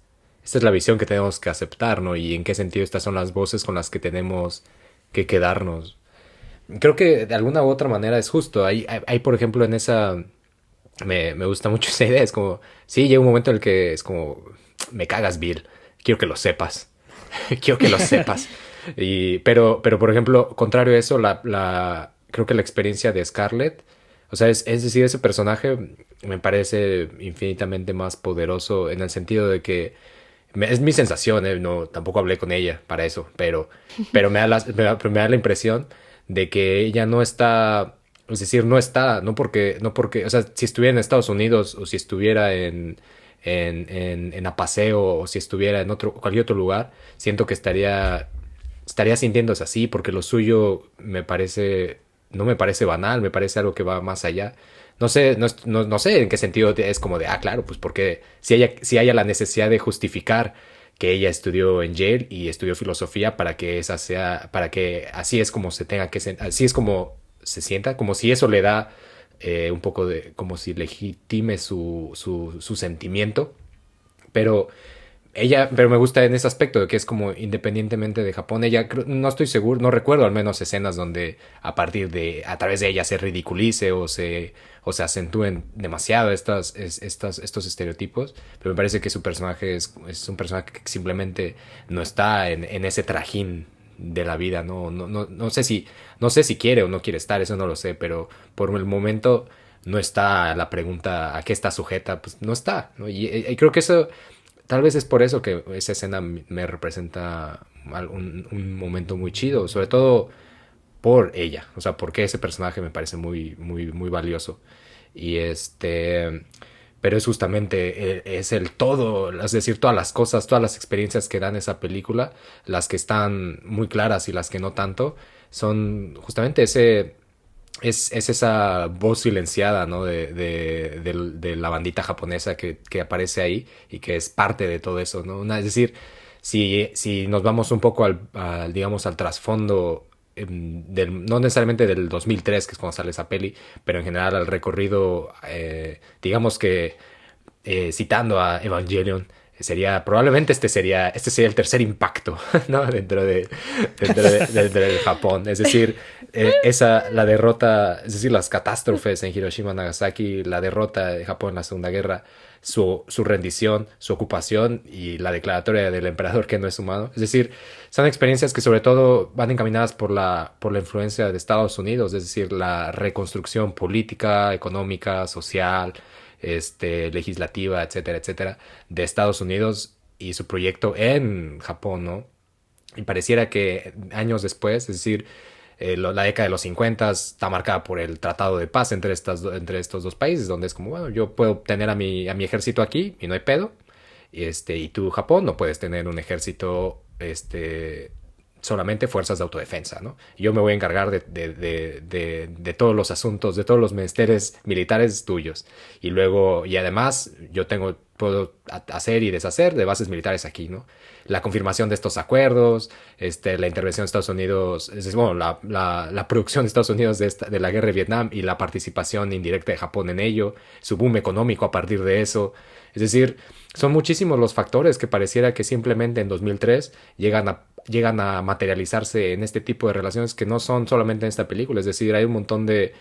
la visión que tenemos que aceptar, ¿no? Y en qué sentido estas son las voces con las que tenemos que quedarnos. Creo que de alguna u otra manera es justo. Hay por ejemplo, en esa... Me gusta mucho esa idea. Es como... Sí, llega un momento en el que es como... Me cagas, Bill. Quiero que lo sepas. Quiero que lo sepas. Pero, por ejemplo, contrario a eso, creo que la experiencia de Scarlett... O sea, es decir, ese personaje me parece infinitamente más poderoso en el sentido de que... Es mi sensación, no, tampoco hablé con ella para eso, pero me da la impresión de que ella no está, es decir, no porque, o sea, si estuviera en Estados Unidos o si estuviera en Apaseo o si estuviera en cualquier otro lugar, siento que estaría sintiéndose así porque lo suyo no me parece banal, me parece algo que va más allá. No sé en qué sentido es como de, claro, pues porque si haya la necesidad de justificar que ella estudió en Yale y estudió filosofía para que así es como se tenga que así es como se sienta, como si eso le da un poco de, como si legitime su sentimiento, pero me gusta en ese aspecto de que es como independientemente de Japón, ella, no estoy seguro, no recuerdo al menos escenas donde a través de ella se ridiculice o se acentúen demasiado estos estereotipos, pero me parece que su personaje es un personaje que simplemente no está en ese trajín de la vida, no sé si quiere o no quiere estar, eso no lo sé, pero por el momento no está la pregunta a qué está sujeta, pues no está, ¿no? Y creo que eso tal vez es por eso que esa escena me representa un momento muy chido, sobre todo por ella, o sea, porque ese personaje me parece muy, muy, muy valioso. Y pero es justamente, es el todo, es decir, todas las cosas, todas las experiencias que dan esa película, las que están muy claras y las que no tanto, son justamente es esa voz silenciada, ¿no? de la bandita japonesa que aparece ahí y que es parte de todo eso, ¿no? Es decir, si nos vamos un poco digamos, al trasfondo, no necesariamente del 2003, que es cuando sale esa peli, pero en general al recorrido, digamos que citando a Evangelion, Probablemente este sería el tercer impacto, ¿no? Dentro de Japón. Es decir, la derrota, es decir, las catástrofes en Hiroshima, Nagasaki, la derrota de Japón en la Segunda Guerra, su rendición, su ocupación y la declaratoria del emperador que no es humano. Es decir, son experiencias que sobre todo van encaminadas por la influencia de Estados Unidos, es decir, la reconstrucción política, económica, social, legislativa, etcétera, etcétera, de Estados Unidos y su proyecto en Japón, ¿no? Y pareciera que años después, es decir, la década de los 50 está marcada por el tratado de paz entre estos dos países, donde es como, bueno, yo puedo tener a mi ejército aquí y no hay pedo, y tú, Japón, no puedes tener un ejército, solamente fuerzas de autodefensa, ¿no? Yo me voy a encargar de todos los asuntos, de todos los menesteres militares tuyos. Y además, puedo hacer y deshacer de bases militares aquí, ¿no? La confirmación de estos acuerdos, la intervención de Estados Unidos, la producción de Estados Unidos de la guerra de Vietnam y la participación indirecta de Japón en ello, su boom económico a partir de eso. Es decir, son muchísimos los factores que pareciera que simplemente en 2003 llegan a materializarse en este tipo de relaciones que no son solamente en esta película. Es decir, hay un montón de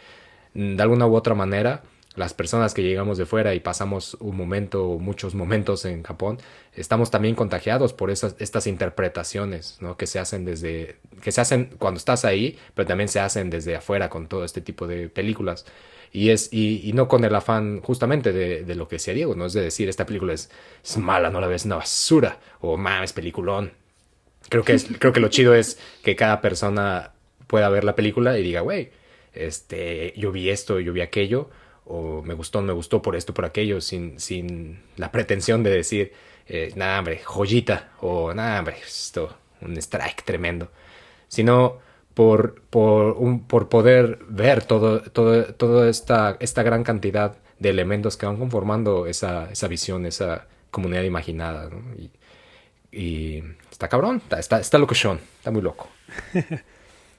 alguna u otra manera, las personas que llegamos de fuera y pasamos muchos momentos en Japón, estamos también contagiados por estas interpretaciones, ¿no? que se hacen cuando estás ahí, pero también se hacen desde afuera con todo este tipo de películas. Y no con el afán justamente de lo que decía Diego, no es de decir esta película es mala, no la ves, una basura, o mames, peliculón. Creo que lo chido es que cada persona pueda ver la película y diga, güey, yo vi esto, yo vi aquello, o me gustó, no me gustó por esto, por aquello, sin la pretensión de decir, nada, hombre, joyita, o nada, hombre, esto, un strike tremendo, sino por poder ver toda esta gran cantidad de elementos que van conformando esa visión, esa comunidad imaginada, ¿no? Y está cabrón, está locochón, está muy loco.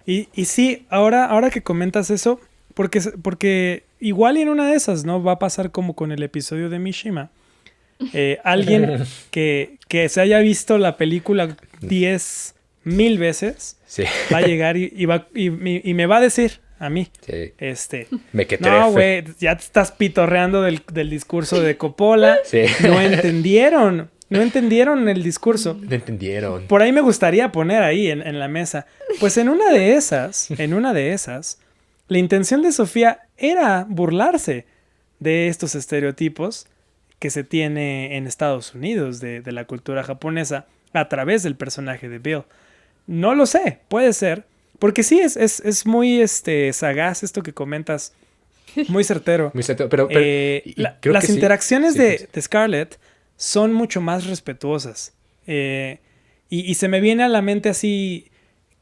Y sí, ahora que comentas eso, porque igual y en una de esas, ¿no? Va a pasar como con el episodio de Mishima. Alguien que se haya visto la película 10,000 veces, sí, va a llegar y me va a decir a mí, sí. Me no, güey, ya te estás pitorreando del discurso de Coppola. Sí. No entendieron el discurso. No entendieron. Por ahí me gustaría poner ahí en la mesa. Pues en una de esas, la intención de Sofía era burlarse de estos estereotipos que se tiene en Estados Unidos de la cultura japonesa a través del personaje de Bill. No lo sé, puede ser. Porque sí, es muy sagaz esto que comentas. Muy certero. Muy certero, pero las interacciones de Scarlett son mucho más respetuosas. Y se me viene a la mente así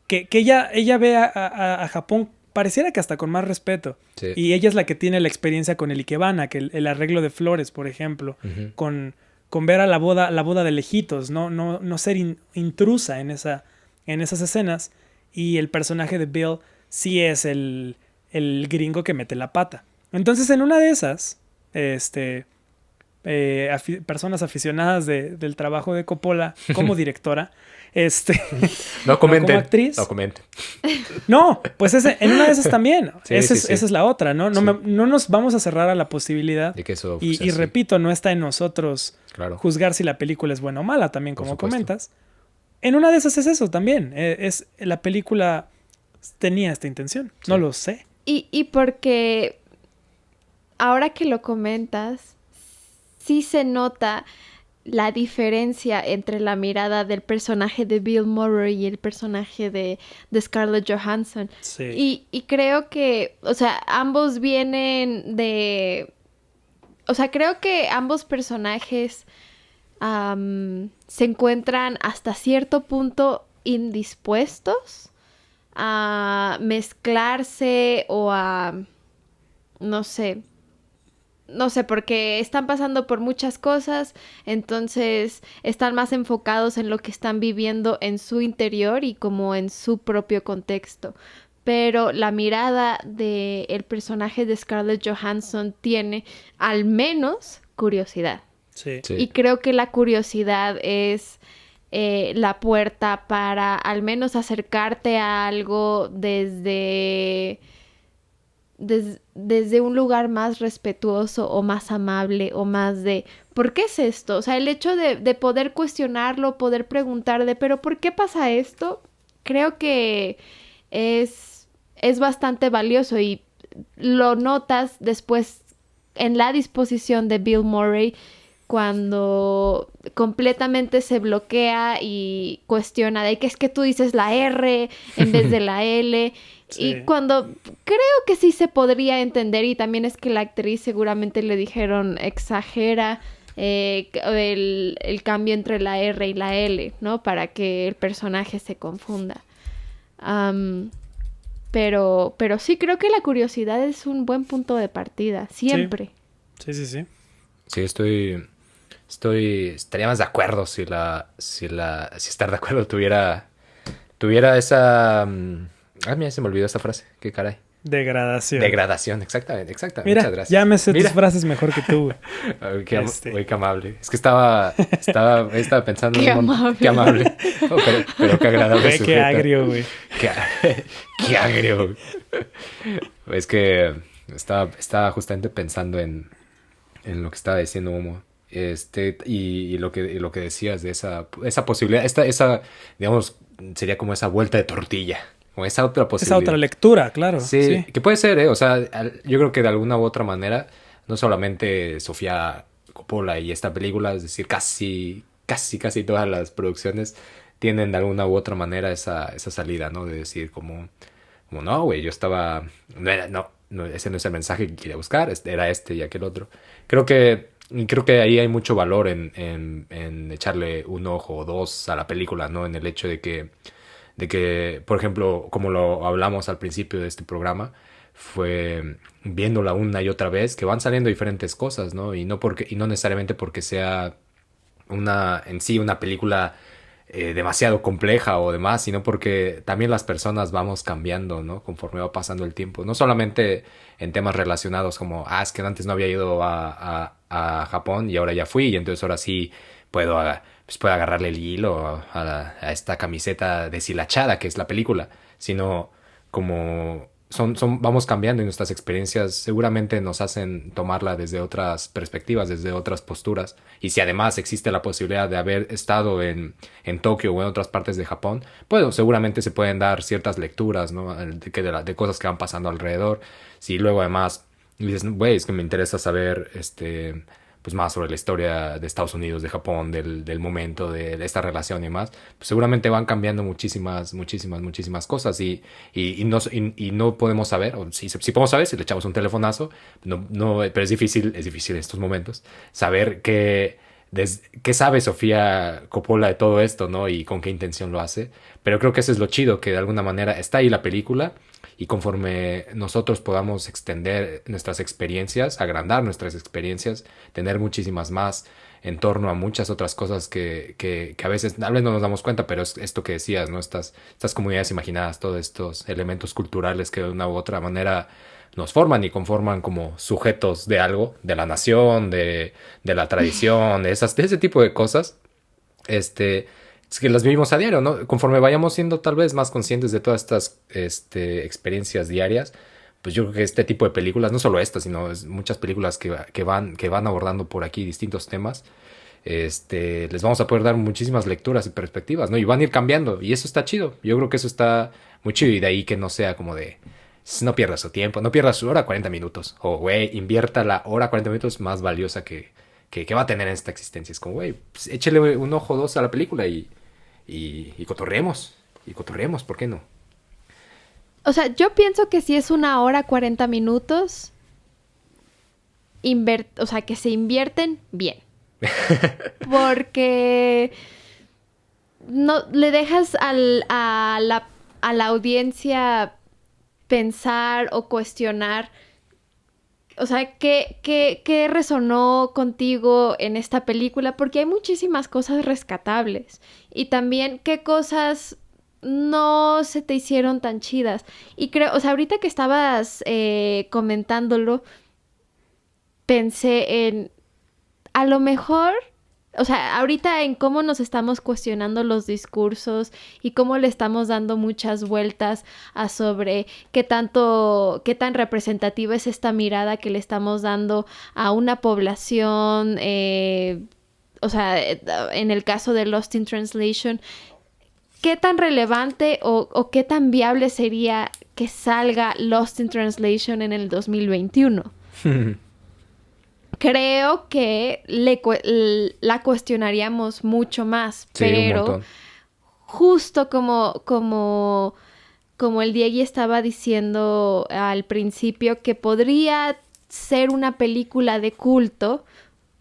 que ella ve a Japón, pareciera que hasta con más respeto. Sí. Y ella es la que tiene la experiencia con el ikebana, que el arreglo de flores, por ejemplo, uh-huh. con ver a la boda de lejitos, no ser intrusa en esas escenas. Y el personaje de Bill sí es el gringo que mete la pata. Entonces, en una de esas, personas aficionadas del trabajo de Coppola como directora, no comenten, como actriz. No comenten. No, pues en una de esas también. Sí, esa es la otra, ¿no? No nos vamos a cerrar a la posibilidad. De que eso y repito, no está en nosotros juzgar si la película es buena o mala, también como comentas. En una de esas es eso también. La película tenía esta intención. Sí. No lo sé. Y porque ahora que lo comentas, sí se nota la diferencia entre la mirada del personaje de Bill Murray y el personaje de Scarlett Johansson. Sí. Y creo que, o sea, ambos vienen de... O sea, creo que ambos personajes se encuentran hasta cierto punto indispuestos a mezclarse o a... No sé, porque están pasando por muchas cosas, entonces están más enfocados en lo que están viviendo en su interior y como en su propio contexto. Pero la mirada del personaje de Scarlett Johansson tiene al menos curiosidad. Sí. Sí. Y creo que la curiosidad es la puerta para al menos acercarte a algo desde un lugar más respetuoso o más amable o más de ¿por qué es esto? O sea, el hecho de poder cuestionarlo, poder preguntar de ¿pero por qué pasa esto? Creo que es bastante valioso y lo notas después en la disposición de Bill Murray cuando completamente se bloquea y cuestiona de que es que tú dices la R en vez de la L. Sí. Y cuando creo que sí se podría entender, y también es que la actriz seguramente le dijeron exagera el cambio entre la R y la L, ¿no? Para que el personaje se confunda. Pero sí creo que la curiosidad es un buen punto de partida, siempre. Sí, sí, sí. Sí, estaría más de acuerdo si estar de acuerdo tuviera esa, mira, se me olvidó esa frase, qué caray. Degradación. Degradación, exactamente, Mira, muchas gracias. ya me sé Mira. tus frases mejor que tú, güey. Ay, Este. qué amable. Es que estaba pensando Qué en amable. qué amable. Oh, pero qué agradable Güey, qué sujeto. agrio, güey. Qué agrio. Es que estaba justamente pensando en lo que estaba diciendo Momo. Y lo que decías de esa posibilidad, esa, digamos, sería como esa vuelta de tortilla. Como esa otra posibilidad. Esa otra lectura, claro. Sí, que puede ser, ¿eh? O sea, yo creo que de alguna u otra manera, no solamente Sofía Coppola y esta película, es decir, casi todas las producciones tienen de alguna u otra manera esa salida, ¿no? De decir como no, güey, yo estaba, no, ese no es el mensaje que quería buscar, era y aquel otro. Creo que ahí hay mucho valor en echarle un ojo o dos a la película, ¿no? En el hecho de que, por ejemplo, como lo hablamos al principio de este programa, fue viéndola una y otra vez que van saliendo diferentes cosas, ¿no? Y no necesariamente porque sea en sí una película demasiado compleja o demás, sino porque también las personas vamos cambiando, ¿no? Conforme va pasando el tiempo. No solamente en temas relacionados como, es que antes no había ido a Japón y ahora ya fui y entonces ahora sí puedo agarrarle el hilo a esta camiseta deshilachada que es la película, sino como vamos cambiando y nuestras experiencias seguramente nos hacen tomarla desde otras perspectivas, desde otras posturas. Y si además existe la posibilidad de haber estado en Tokio o en otras partes de Japón, pues seguramente se pueden dar ciertas lecturas, ¿no? De cosas que van pasando alrededor. Si luego además dices, güey, es que me interesa saber pues más sobre la historia de Estados Unidos, de Japón, del momento, de esta relación y más, pues seguramente van cambiando muchísimas cosas y no podemos saber, o sí podemos saber si le echamos un telefonazo, pero es difícil en estos momentos saber qué sabe Sofía Coppola de todo esto, ¿no? Y con qué intención lo hace, pero creo que eso es lo chido, que de alguna manera está ahí la película. Y conforme nosotros podamos extender nuestras experiencias, agrandar nuestras experiencias, tener muchísimas más en torno a muchas otras cosas que a veces tal vez no nos damos cuenta, pero es esto que decías, ¿no? Estas comunidades imaginadas, todos estos elementos culturales que de una u otra manera nos forman y conforman como sujetos de algo, de la nación, de la tradición, de ese tipo de cosas. Es que las vivimos a diario, ¿no? Conforme vayamos siendo tal vez más conscientes de todas estas experiencias diarias, pues yo creo que este tipo de películas, no solo estas, sino muchas películas que van abordando por aquí distintos temas, les vamos a poder dar muchísimas lecturas y perspectivas, ¿no? Y van a ir cambiando, y eso está chido. Yo creo que eso está muy chido, y de ahí que no sea como de, no pierdas su tiempo, no pierdas su hora 40 minutos, o güey, invierta la hora 40 minutos más valiosa que va a tener en esta existencia. Es como, güey, pues échale un ojo o dos a la película y cotorreemos. Y cotorreemos, ¿por qué no? O sea, yo pienso que si es 1 hora 40 minutos, o sea, que se invierten bien. Porque no le dejas a la audiencia pensar o cuestionar. O sea, ¿qué resonó contigo en esta película? Porque hay muchísimas cosas rescatables. Y también qué cosas no se te hicieron tan chidas. Y creo, o sea, ahorita que estabas comentándolo, pensé en a lo mejor, o sea, ahorita en cómo nos estamos cuestionando los discursos y cómo le estamos dando muchas vueltas a sobre qué tan representativa es esta mirada que le estamos dando a una población, o sea, en el caso de Lost in Translation, ¿qué tan relevante o qué tan viable sería que salga Lost in Translation en el 2021? Creo que la cuestionaríamos mucho más, Sí, un pero montón. justo como el Diegui estaba diciendo al principio, que podría ser una película de culto,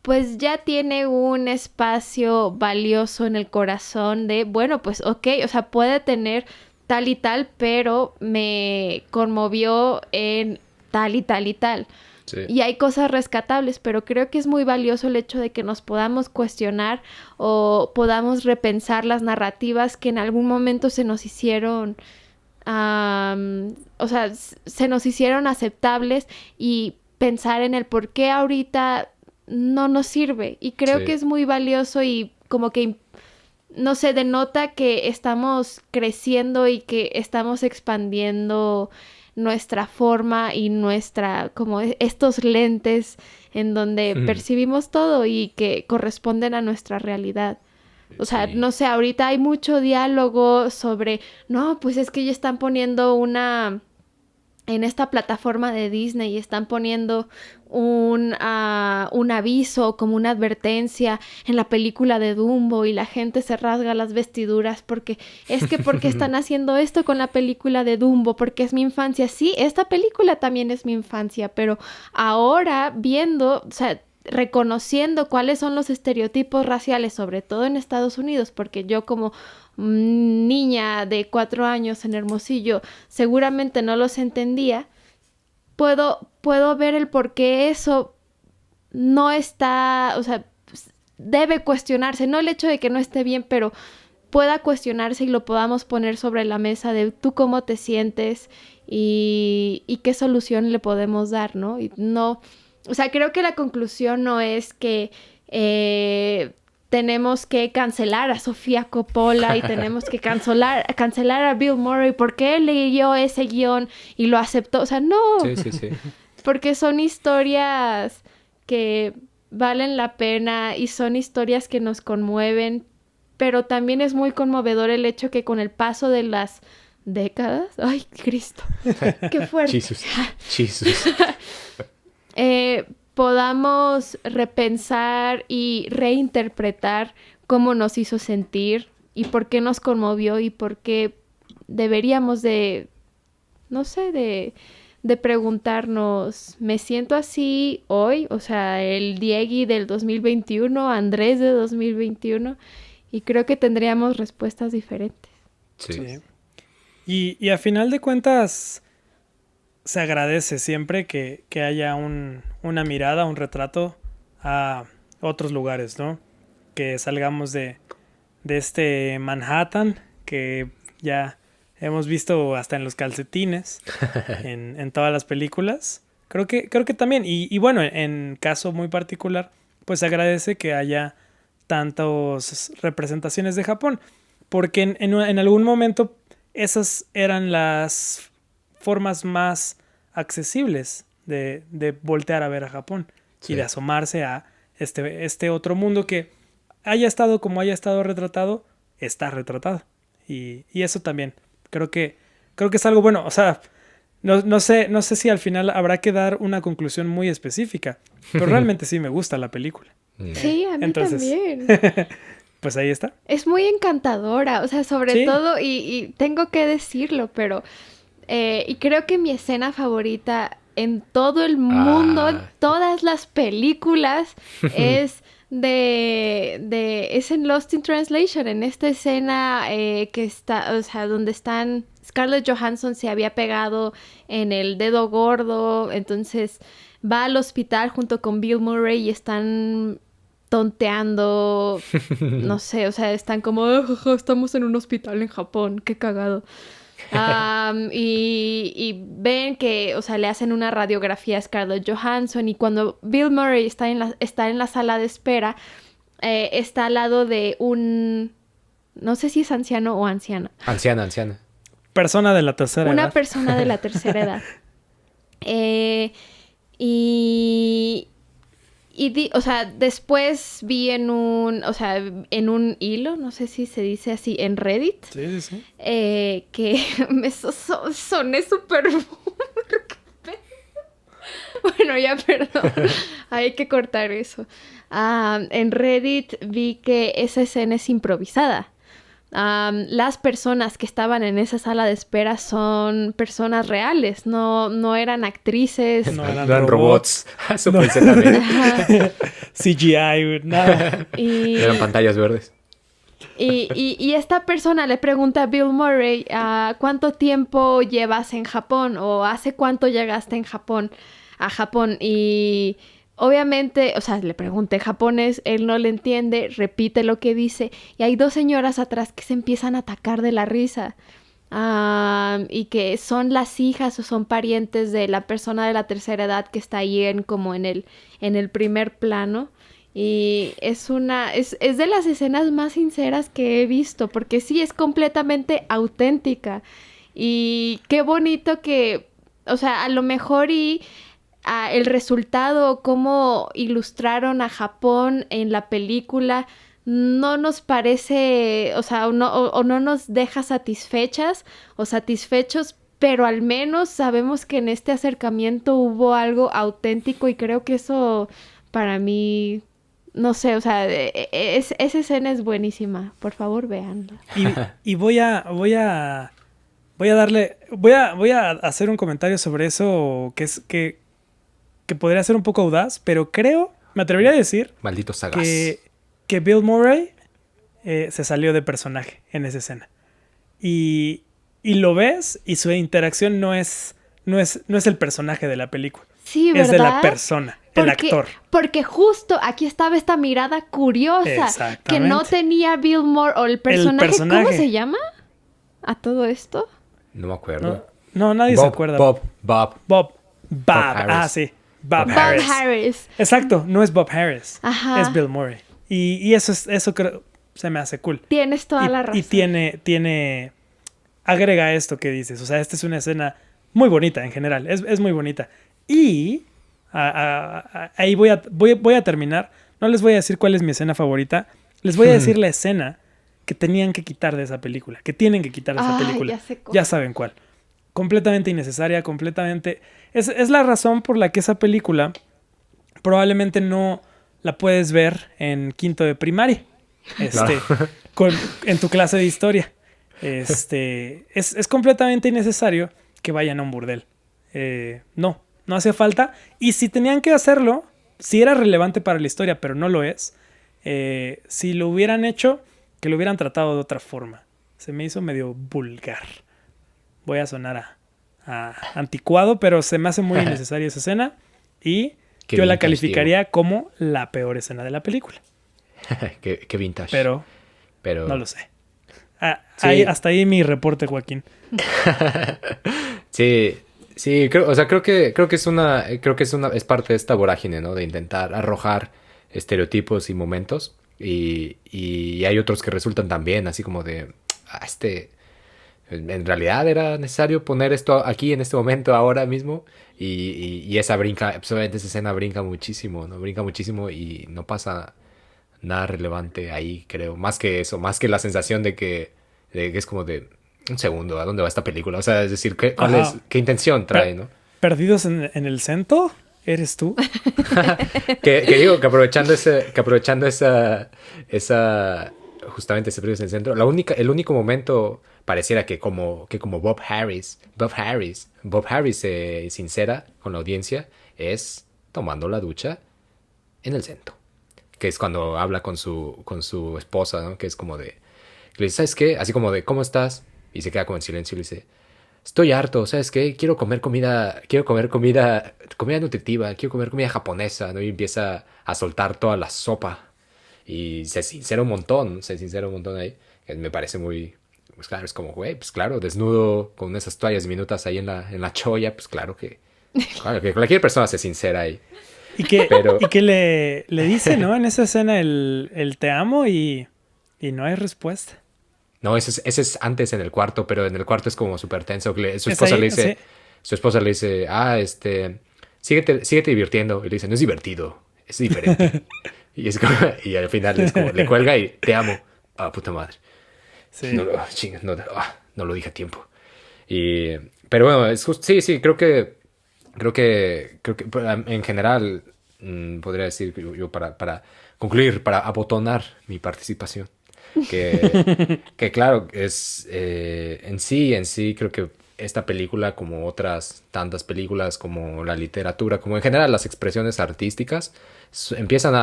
pues ya tiene un espacio valioso en el corazón de, bueno, pues ok, o sea, puede tener tal y tal, pero me conmovió en tal y tal y tal. Sí. Y hay cosas rescatables, pero creo que es muy valioso el hecho de que nos podamos cuestionar o podamos repensar las narrativas que en algún momento se nos hicieron, o sea, se nos hicieron aceptables, y pensar en el por qué ahorita no nos sirve. Y creo Sí. que es muy valioso y como que, no sé, denota que estamos creciendo y que estamos expandiendo nuestra forma y como estos lentes en donde percibimos todo y que corresponden a nuestra realidad. O sea, Sí. no sé, ahorita hay mucho diálogo sobre, no, pues es que ya están poniendo en esta plataforma de Disney están poniendo un aviso, como una advertencia en la película de Dumbo, y la gente se rasga las vestiduras porque porque están haciendo esto con la película de Dumbo, porque es mi infancia. Sí, esta película también es mi infancia, pero ahora viendo, o sea, reconociendo cuáles son los estereotipos raciales, sobre todo en Estados Unidos, porque yo como niña de 4 años en Hermosillo seguramente no los entendía, puedo ver el por qué eso no está, o sea, debe cuestionarse, no el hecho de que no esté bien, pero pueda cuestionarse y lo podamos poner sobre la mesa de tú cómo te sientes y qué solución le podemos dar, ¿no? Y no, o sea, creo que la conclusión no es que tenemos que cancelar a Sofía Coppola y tenemos que cancelar a Bill Murray porque él leyó ese guión y lo aceptó. O sea, no, Sí, sí, sí. porque son historias que valen la pena y son historias que nos conmueven, pero también es muy conmovedor el hecho que con el paso de las décadas, ¡ay, Cristo! ¡Qué fuerte! Jesus. Jesus. Podamos repensar y reinterpretar cómo nos hizo sentir y por qué nos conmovió y por qué deberíamos de, no sé, de preguntarnos, ¿me siento así hoy? O sea, el Diegui del 2021, Andrés de 2021, y creo que tendríamos respuestas diferentes. Sí. Sí. Y a final de cuentas se agradece siempre que haya una mirada, un retrato a otros lugares, ¿no? Que salgamos de este Manhattan que ya hemos visto hasta en los calcetines, en todas las películas. Creo que también, y bueno, en caso muy particular, pues se agradece que haya tantas representaciones de Japón, porque en algún momento esas eran las formas más accesibles de voltear a ver a Japón, Sí. y de asomarse a este otro mundo que haya estado como haya estado retratado, está retratado. Y eso también creo que es algo bueno. O sea, no sé si al final habrá que dar una conclusión muy específica, pero realmente sí me gusta la película. Sí, a mí Entonces, también. Pues ahí está. Es muy encantadora, o sea, sobre Sí. todo, y tengo que decirlo, pero y creo que mi escena favorita en todo el mundo, en todas las películas, es es en Lost in Translation, en esta escena que está, o sea, donde están, Scarlett Johansson se había pegado en el dedo gordo, entonces va al hospital junto con Bill Murray y están tonteando, no sé, o sea, están como, "Ah, jaja, estamos en un hospital en Japón, qué cagado". Y ven que, o sea, le hacen una radiografía a Scarlett Johansson y cuando Bill Murray está en la sala de espera, está al lado de un... No sé si es anciano o anciana. Anciana. Persona de la tercera Una edad. persona de la tercera edad. Y o sea, después vi en un hilo, no sé si se dice así, en Reddit, Sí. que me soné súper... Bueno, ya, perdón. Hay que cortar eso. En Reddit vi que esa escena es improvisada. Las personas que estaban en esa sala de espera son personas reales, no eran actrices. No No eran eran robots. Eso No. pensé también. Ajá. CGI, nada. Y, Eran pantallas verdes. y esta persona le pregunta a Bill Murray, ¿cuánto tiempo llevas en Japón? ¿O hace cuánto llegaste a Japón? Y obviamente, o sea, le pregunté japonés, él no le entiende, repite lo que dice. Y hay dos señoras atrás que se empiezan a atacar de la risa. Y que son las hijas o son parientes de la persona de la tercera edad que está ahí como en el primer plano. Y es de las escenas más sinceras que he visto, porque sí, es completamente auténtica. Y qué bonito que, o sea, a lo mejor el resultado, cómo ilustraron a Japón en la película, no nos parece, o sea, o no nos deja satisfechas o satisfechos, pero al menos sabemos que en este acercamiento hubo algo auténtico y creo que eso para mí, no sé, o sea, esa escena es buenísima. Por favor, véanla. Y voy a hacer un comentario sobre eso que podría ser un poco audaz, pero me atrevería a decir Maldito sagaz. que Bill Murray se salió de personaje en esa escena. Y lo ves y su interacción no es el personaje de la película. Sí, ¿verdad? Es de la persona, el actor. Porque justo aquí estaba esta mirada curiosa Exactamente. que no tenía Bill Murray o el personaje. ¿Cómo se llama a todo esto? No me acuerdo. No, nadie se acuerda. Bob. Ah, sí. Bob Bob Harris. Harris. Exacto, no es Bob Harris. Ajá. Es Bill Murray. Y eso creo, se me hace cool. Tienes toda la razón. Y agrega esto que dices. O sea, esta es una escena muy bonita en general. Es muy bonita. Y ahí voy a terminar. No les voy a decir cuál es mi escena favorita. Les voy a decir la escena que tenían que quitar de esa película. Que tienen que quitar de esa película. Ya sé cuál. Ya saben cuál. Completamente innecesaria, completamente... Es la razón por la que esa película probablemente no la puedes ver en quinto de primaria. En tu clase de historia. Es completamente innecesario que vayan a un burdel. No hace falta. Y si tenían que hacerlo, si era relevante para la historia, pero no lo es, si lo hubieran hecho, que lo hubieran tratado de otra forma. Se me hizo medio vulgar. Voy a sonar a anticuado, pero se me hace muy innecesaria esa escena. Y yo la calificaría como la peor escena de la película. Qué vintage. Pero no lo sé. Sí. Hasta ahí mi reporte, Joaquín. Sí, creo que es parte de esta vorágine, ¿no? De intentar arrojar estereotipos y momentos. Y hay otros que resultan también, así como de en realidad era necesario poner esto aquí en este momento, ahora mismo. Y esa pues obviamente esa escena brinca muchísimo, ¿no? Brinca muchísimo y no pasa nada relevante ahí, creo. Más que eso, más que la sensación de que es como de un segundo, ¿a dónde va esta película? O sea, es decir, ¿qué intención trae, no? ¿Perdidos en el centro? ¿Eres tú? que digo que aprovechando esa justamente ese perdidos en el centro, el único momento pareciera que como Bob Harris se sincera con la audiencia es tomando la ducha en el centro, que es cuando habla con su esposa, ¿no? Que es como de, que le dice, ¿sabes qué? Así como de, ¿cómo estás? Y se queda como en silencio y le dice, estoy harto, ¿sabes qué? Quiero comer comida nutritiva, quiero comer comida japonesa, ¿no? Y empieza a soltar toda la sopa y se sincera un montón ahí, que me parece muy, pues claro, es como, güey, pues claro, desnudo con esas toallas diminutas ahí en la cholla, pues claro que cualquier persona se sincera ahí. Pero Y que le dice, ¿no? En esa escena el te amo y no hay respuesta. no, ese es antes en el cuarto, pero en el cuarto es como súper tenso. Su Es esposa ahí, le dice, sí. síguete divirtiendo. Y le dice, no es divertido, es diferente. Y es como, y al final es como, le cuelga y te amo. Ah, puta madre. Sí. No, no lo dije a tiempo. Y, pero bueno, es justo, sí, creo que en general podría decir que yo para concluir, para abotonar mi participación, que claro, es en sí creo que esta película, como otras tantas películas, como la literatura, como en general las expresiones artísticas, empiezan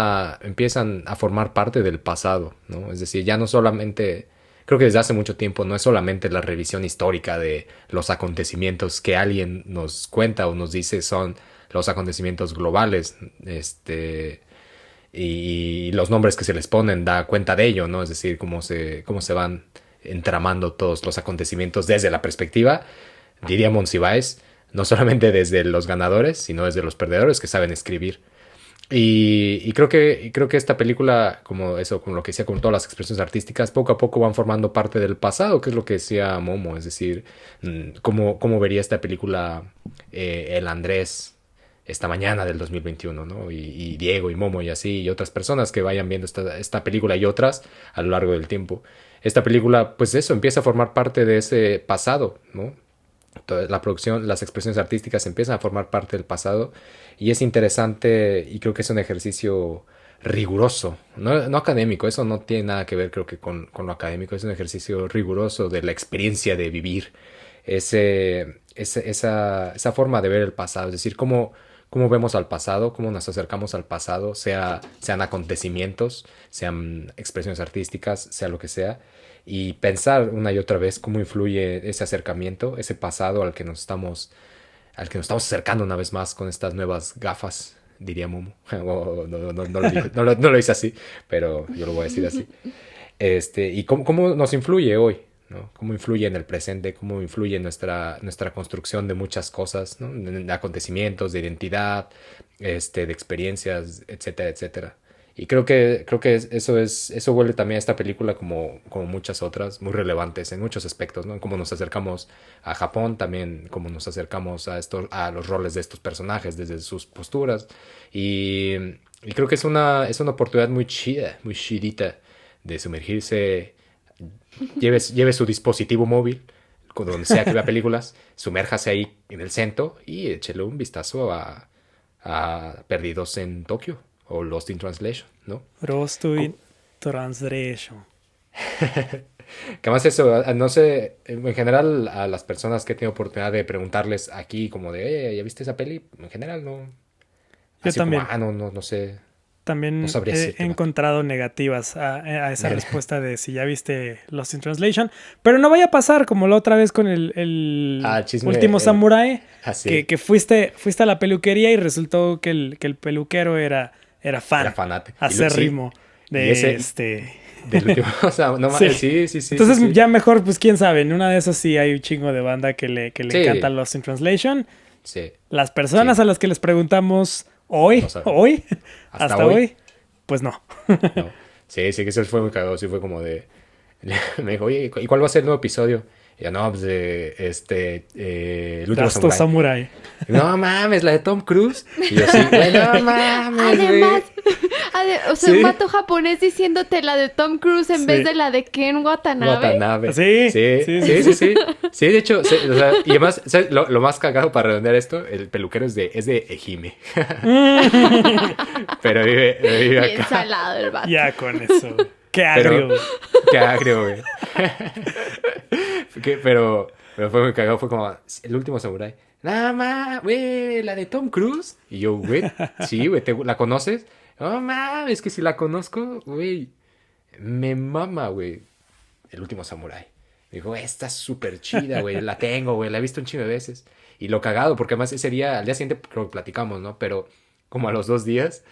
a formar parte del pasado, ¿no? Es decir, ya no solamente, creo que desde hace mucho tiempo no es solamente la revisión histórica de los acontecimientos que alguien nos cuenta o nos dice son los acontecimientos globales, y los nombres que se les ponen da cuenta de ello, ¿no? Es decir, cómo se van entramando todos los acontecimientos desde la perspectiva, diría Monsiváis, no solamente desde los ganadores, sino desde los perdedores que saben escribir. Creo que esta película, como eso, como lo que decía, con todas las expresiones artísticas, poco a poco van formando parte del pasado, que es lo que decía Momo, es decir, cómo vería esta película el Andrés esta mañana del 2021, ¿no? Y Diego y Momo y así, y otras personas que vayan viendo esta película y otras a lo largo del tiempo. Esta película, pues eso, empieza a formar parte de ese pasado, ¿no? Toda la producción, las expresiones artísticas empiezan a formar parte del pasado y es interesante y creo que es un ejercicio riguroso, no académico, eso no tiene nada que ver creo que con lo académico, es un ejercicio riguroso de la experiencia de vivir, esa forma de ver el pasado, es decir, cómo vemos al pasado, cómo nos acercamos al pasado, sean acontecimientos, sean expresiones artísticas, sea lo que sea, y pensar una y otra vez cómo influye ese acercamiento, ese pasado al que nos estamos acercando una vez más con estas nuevas gafas, diría Momo. No lo hice así, pero yo lo voy a decir así. Y cómo nos influye hoy, ¿no? Cómo influye en el presente, cómo influye en nuestra construcción de muchas cosas, ¿no? De acontecimientos, de identidad, de experiencias, etcétera, etcétera. Y creo que eso vuelve también a esta película como muchas otras, muy relevantes en muchos aspectos, ¿no? Cómo nos acercamos a Japón, también cómo nos acercamos a los roles de estos personajes desde sus posturas. Y, y creo que es una oportunidad muy chida, muy chidita de sumergirse. Lleve su dispositivo móvil, con donde sea que vea películas, sumérjase ahí en el centro y échele un vistazo a Perdidos en Tokio o Lost in Translation, ¿no? Lost in Translation. Que además eso, no sé, en general a las personas que he tenido oportunidad de preguntarles aquí como de, oye, ¿ya viste esa peli? En general no. Yo Así también. como, no sé, no También sabría he decirte. encontrado negativas a esa respuesta de si ya viste Lost in Translation. Pero no vaya a pasar como la otra vez con el Chisme, último Samurai, así. que fuiste a la peluquería y resultó que el peluquero era fan, Era fanático. acérrimo Y de ese- Del último, o sea, no Sí. mames, sí. Entonces sí. ya mejor, pues quién sabe, en una de esas sí hay un chingo de banda que le Sí. encanta Lost in Translation. Sí. Las personas Sí. a las que les preguntamos hoy, No saben. hasta hoy, pues no. No. Sí, que eso fue muy cagado. Sí, fue como de. Me dijo, oye, ¿y cuál va a ser el nuevo episodio? Y yo, no, pues de. El último Gasto Samurai. Samurai. No mames, la de Tom Cruise. Y yo, sí, güey, no mames, güey. Además, o sea, Sí. un vato japonés diciéndote la de Tom Cruise en Sí. vez de la de Ken Watanabe. Watanabe. Sí. Sí. Sí, de hecho, o sea, y además, ¿sabes? Lo más cagado para redondear esto, el peluquero es de Ejime. Pero vive Bien acá. salado el vato. Ya con eso. Qué Pero- agrio. Qué agrio, güey. Pero fue muy cagado. Fue como el último samurái. Nada más, güey, la de Tom Cruise. Y yo, güey, sí, güey, ¿la conoces? No mames, es que si la conozco, güey, me mama, güey. El último samurái. Me dijo, esta es súper chida, güey, la tengo, güey, la he visto un chingo de veces. Y lo cagado, porque además ese día, al día siguiente, creo que platicamos, ¿no? Pero como a los 2 días,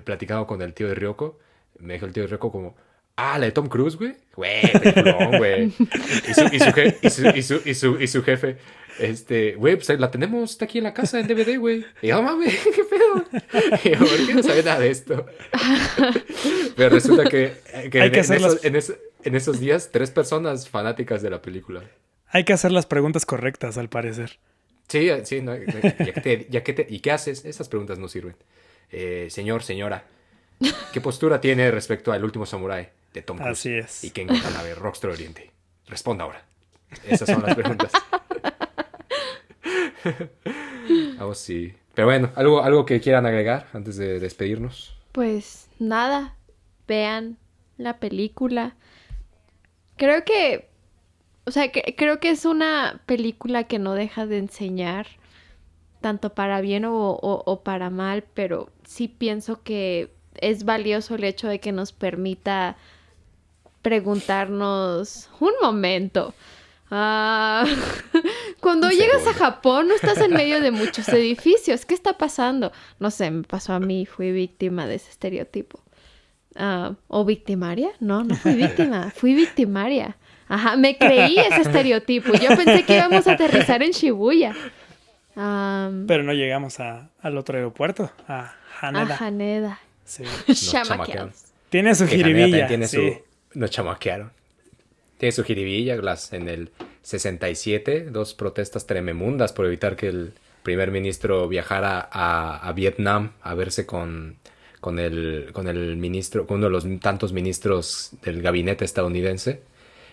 platicando con el tío de Ryoko, me dijo el tío de Ryoko como, Ah, la de Tom Cruise, güey. Güey, peliculón, güey. Y su jefe, güey, pues la tenemos, está aquí en la casa en DVD, güey. Y yo, mames, qué pedo. Y yo, ¿por qué no sabe nada de esto? Pero resulta que Hay que hacer en esos días, 3 personas fanáticas de la película. Hay que hacer las preguntas correctas, al parecer. Sí, sí, no, ¿y qué haces? Esas preguntas no sirven. Señora, ¿qué postura tiene respecto al último samurái de Tom Cruise? Así es. Y Ken Watanabe, Rockstar Oriente. Responda ahora. Esas son las preguntas. Oh, sí. Pero bueno, algo que quieran agregar antes de despedirnos. Pues nada, vean la película. Creo que, o sea, creo que es una película que no deja de enseñar, tanto para bien o para mal, pero sí pienso que es valioso el hecho de que nos permita preguntarnos un momento. Cuando Un llegas segundo. a Japón no estás en medio de muchos edificios. ¿Qué está pasando? No sé, me pasó a mí, fui víctima de ese estereotipo. ¿O victimaria? No fui víctima, fui victimaria. Ajá, me creí ese estereotipo. Yo pensé que íbamos a aterrizar en Shibuya. Pero no llegamos al otro aeropuerto, a Haneda. A Haneda. Sí. Nos chamaquearon. Chamaqueados. Tiene su Que Haneda jiribilla. también tiene Sí. Nos chamaquearon. Tiene su jiribilla, en el 67, 2 protestas trememundas por evitar que el primer ministro viajara a Vietnam a verse con el ministro, con uno de los tantos ministros del gabinete estadounidense,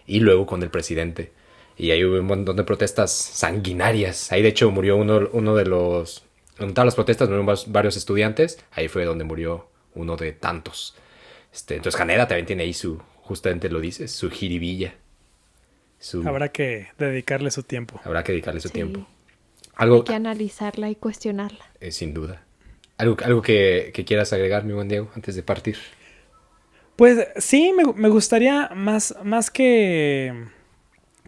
y luego con el presidente. Y ahí hubo un montón de protestas sanguinarias. Ahí de hecho murió uno de los... En todas las protestas murieron varios estudiantes. Ahí fue donde murió uno de tantos. Entonces Haneda también tiene ahí justamente lo dices, su jiribilla. Habrá que dedicarle su tiempo. Habrá que dedicarle su Sí. tiempo. Hay Algo, que analizarla y cuestionarla. sin duda. Algo que quieras agregar, mi buen Diego, antes de partir. Pues sí, me gustaría más que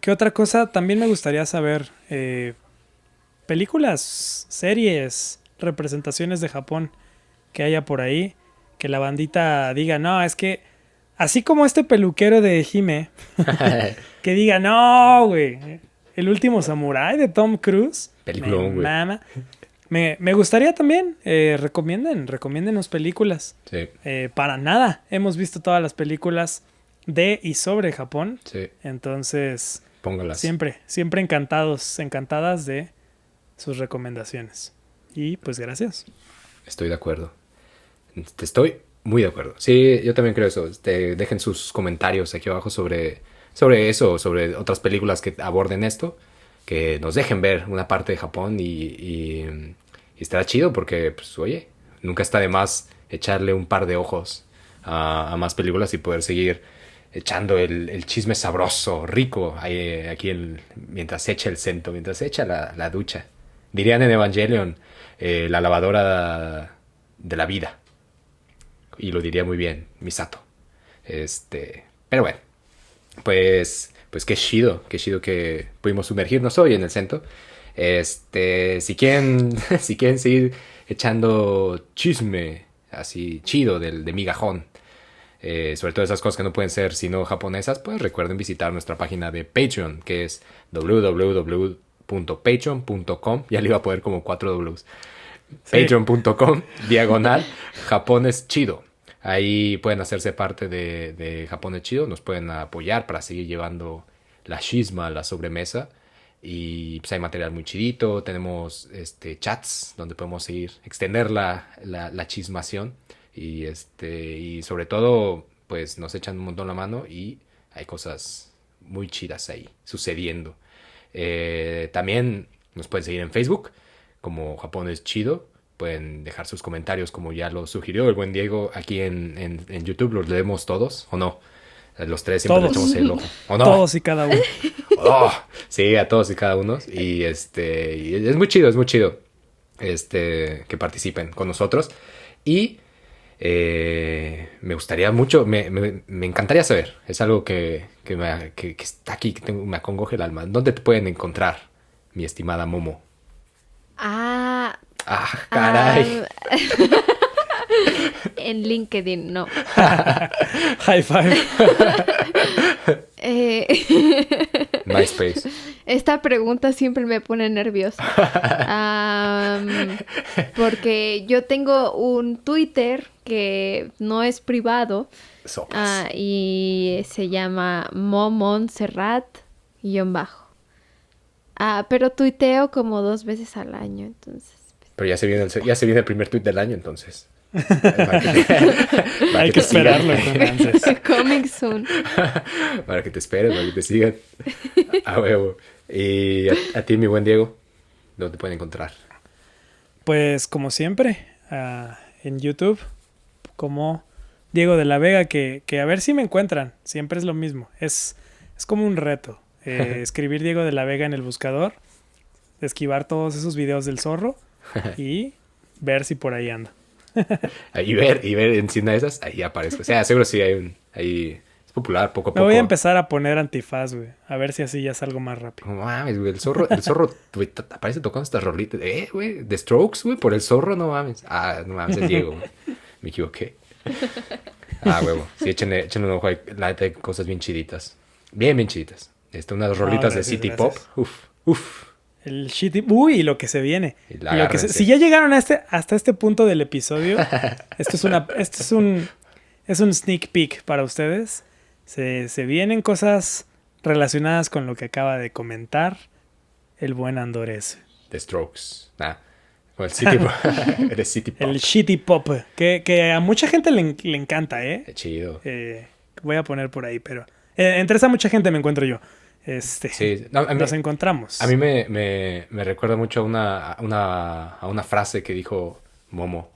otra cosa, también me gustaría saber películas, series, representaciones de Japón que haya por ahí, que la bandita diga, no, es que así como este peluquero de Hime, que diga, no, güey, el último samurái de Tom Cruise, Peliculón, güey. mama. Me gustaría también, recomiéndenos películas. Sí, Para nada, hemos visto todas las películas de y sobre Japón, sí. entonces Póngalas. siempre encantadas de sus recomendaciones. Y pues gracias. Estoy de acuerdo. Estoy muy de acuerdo. Sí, yo también creo eso. Dejen sus comentarios aquí abajo sobre eso, sobre otras películas que aborden esto, que nos dejen ver una parte de Japón y estará chido porque, pues, oye, nunca está de más echarle un par de ojos a más películas y poder seguir echando el chisme sabroso, rico, aquí mientras se echa el cento, mientras se echa la ducha. Dirían en Evangelion, la lavadora de la vida. Y lo diría muy bien Misato. Pero bueno, pues qué chido que pudimos sumergirnos hoy en el centro. Si quieren seguir echando chisme así chido de migajón, sobre todo esas cosas que no pueden ser sino japonesas, pues recuerden visitar nuestra página de Patreon, que es www.patreon.com. Ya le iba a poner como 4 Ws. Sí. Patreon.com/Japón es chido. Ahí pueden hacerse parte de Japón es chido. Nos pueden apoyar para seguir llevando la chisma a la sobremesa. Y pues hay material muy chidito. Tenemos chats donde podemos seguir, extender la chismación. Y sobre todo, pues nos echan un montón la mano y hay cosas muy chidas ahí sucediendo. También nos pueden seguir en Facebook como Japón es chido. Pueden dejar sus comentarios como ya lo sugirió el buen Diego aquí en YouTube. Los leemos todos, ¿o no? Los tres siempre le echamos el ojo, ¿o no? Todos y cada uno. Oh, sí, a todos y cada uno. Y y es muy chido, que participen con nosotros. Y me gustaría mucho, me encantaría saber. Es algo que está aquí, que me acongoja el alma. ¿Dónde te pueden encontrar, mi estimada Momo? Ah, Caray. en LinkedIn, no. High five. MySpace. Esta pregunta siempre me pone nerviosa. Porque yo tengo un Twitter que no es privado Sopas. y se llama momontserrat_. Pero tuiteo como 2 veces al año, entonces. Pero ya se viene el primer tweet del año, entonces. Para Hay que esperarlo con ansias. Coming soon. Para que te esperen, para que te sigan. A huevo. Y a ti, mi buen Diego, ¿dónde te pueden encontrar? Pues como siempre, en YouTube, como Diego de la Vega, que a ver si me encuentran. Siempre es lo mismo. Es como un reto. Escribir Diego de la Vega en el buscador, esquivar todos esos videos del zorro y ver si por ahí ando. Y ver encima de esas, ahí aparezco. O sea, seguro sí ahí es popular poco a Me poco. voy a empezar a poner antifaz, güey. A ver si así ya salgo más rápido. No mames, güey, el zorro, güey, aparece tocando estas rolitas. Güey, The Strokes, güey, por el zorro, no mames. No mames, es Diego, güey. Me equivoqué. Huevo. Sí, échenle un ojo ahí. La neta hay cosas bien chiditas. Bien chiditas. Unas rolitas gracias, de City gracias. Pop. Uf. El shitty... Uy, lo que se viene. Y Y la lo que agárrense. si ya llegaron hasta este punto del episodio, esto es un sneak peek para ustedes. Se vienen cosas relacionadas con lo que acaba de comentar el buen Andrés. The Strokes. Con el City Pop. El City Pop. El shitty pop, que a mucha gente le encanta, ¿eh? Qué chido. Voy a poner por ahí, pero entre esa mucha gente me encuentro yo. Sí. No, Nos encontramos. A mí me recuerda mucho a una frase que dijo Momo.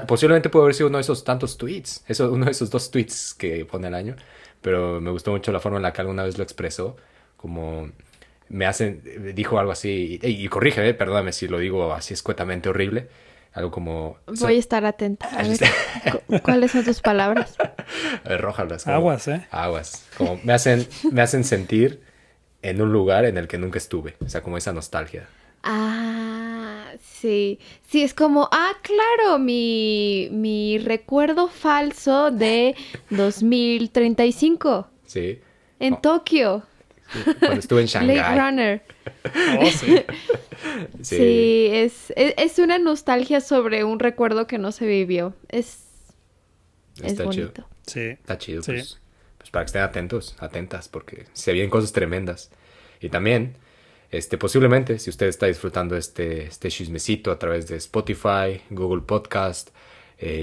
Posiblemente puede haber sido uno de esos tantos tweets. Uno de esos 2 tweets que pone al año. Pero me gustó mucho la forma en la que alguna vez lo expresó. Como dijo algo así. Y corrígeme, perdóname si lo digo así escuetamente horrible. Algo como... Voy a estar atenta. A ver, ¿cuáles son tus palabras? Rójalas. Aguas, ¿eh? Aguas. Como me hacen sentir en un lugar en el que nunca estuve. O sea, como esa nostalgia. Sí. Sí, es como, claro, mi recuerdo falso de 2035 Sí. en Tokio. Cuando estuve en Blade Shanghái. Runner. Oh, sí. Sí, es una nostalgia sobre un recuerdo que no se vivió. Es Está chido. bonito. Sí. Está chido, Sí. pues para que estén atentas, porque se vienen cosas tremendas. Y también, posiblemente, si usted está disfrutando este chismecito a través de Spotify, Google Podcast,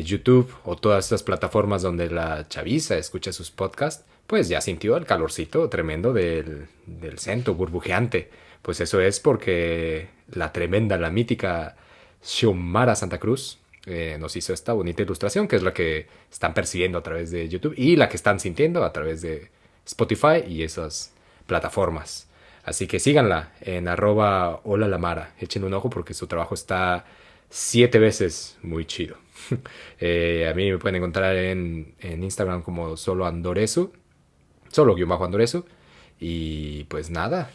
YouTube o todas estas plataformas donde la chaviza escucha sus podcasts, pues ya sintió el calorcito tremendo del centro burbujeante. Pues eso es porque la mítica Xiomara Santa Cruz nos hizo esta bonita ilustración, que es la que están percibiendo a través de YouTube y la que están sintiendo a través de Spotify y esas plataformas. Así que síganla en @holalamara. Echen un ojo porque su trabajo está 7 veces muy chido. A mí me pueden encontrar en Instagram como solo_andoresu. Y pues nada,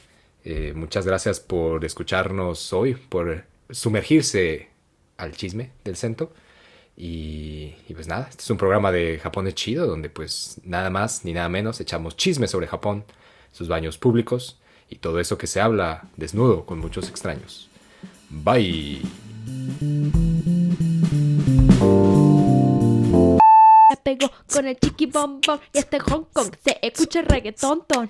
muchas gracias por escucharnos hoy, por sumergirse al chisme del Sento. Y pues nada, este es un programa de Japón es chido, donde pues nada más ni nada menos echamos chisme sobre Japón, sus baños públicos y todo eso que se habla desnudo con muchos extraños. Bye. La pegó con el chiqui bombón y hasta Hong Kong se escucha reggaetón ton.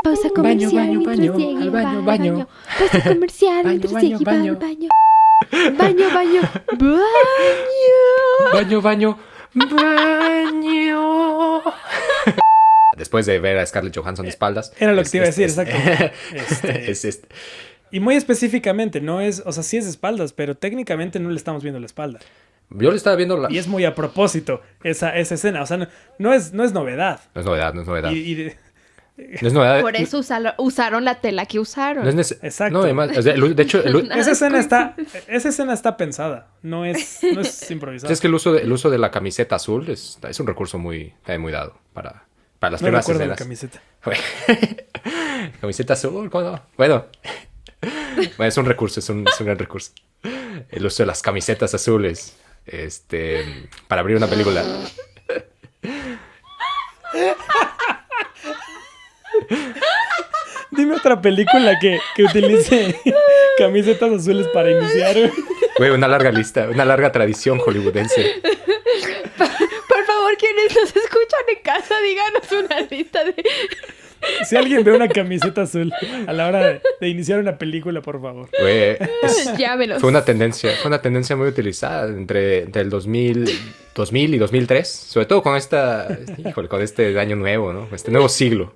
Pausa comercial Baño, mientras baño, Diego al va baño, al baño. Pausa comercial Baño, mientras baño, Diego va baño. al baño. Baño, baño, baño. Baño. Después de ver a Scarlett Johansson de espaldas. Era lo que te iba a decir, exacto. Es Y muy específicamente, no es, o sea, sí es de espaldas, pero técnicamente no le estamos viendo la espalda. Yo le estaba viendo Y es muy a propósito esa escena, o sea, no es novedad. No es novedad. Y No es novedad. Por eso usaron la tela que usaron. No es Exacto. No, además, o sea, de hecho, esa escena está pensada, no es improvisada. es que el uso de la camiseta azul es un recurso muy dado para las No primeras recuerdo la escenas. camiseta. Camiseta azul, ¿cómo no? Bueno, es un recurso, es un gran recurso. El uso de las camisetas azules para abrir una película. Dime otra película que utilice camisetas azules para iniciar. Güey, una larga lista, una larga tradición hollywoodense. Por favor, quienes nos escuchan en casa, díganos una lista de... Si alguien ve una camiseta azul a la hora de iniciar una película, por favor. Güey, Llámenos. fue una tendencia muy utilizada entre el 2000 y 2003. Sobre todo con con este año nuevo, ¿no? Este nuevo siglo.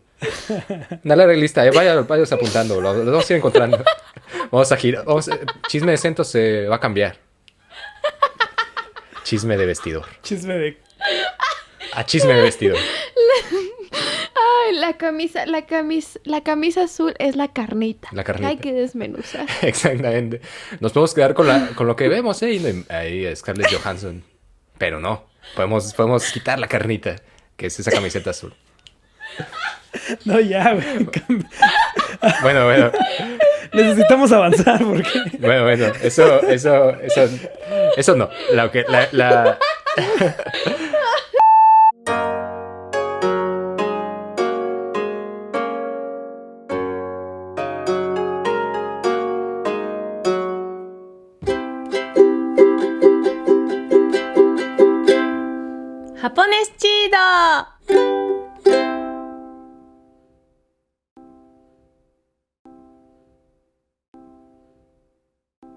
Una larga lista, vayas apuntando, lo vamos a ir encontrando. Vamos a girar. Chisme de Centro se va a cambiar. Chisme de vestidor. Chisme de... A chisme de vestidor. Ay, la camisa azul es la carnita. La carnita. Hay que desmenuzar. Exactamente. Nos podemos quedar con lo que vemos, ¿eh? Ahí Scarlett Johansson. Pero no. Podemos quitar la carnita, que es esa camiseta azul. No, ya, güey. Bueno. Necesitamos avanzar porque... Bueno. Eso no. La... Japones chido.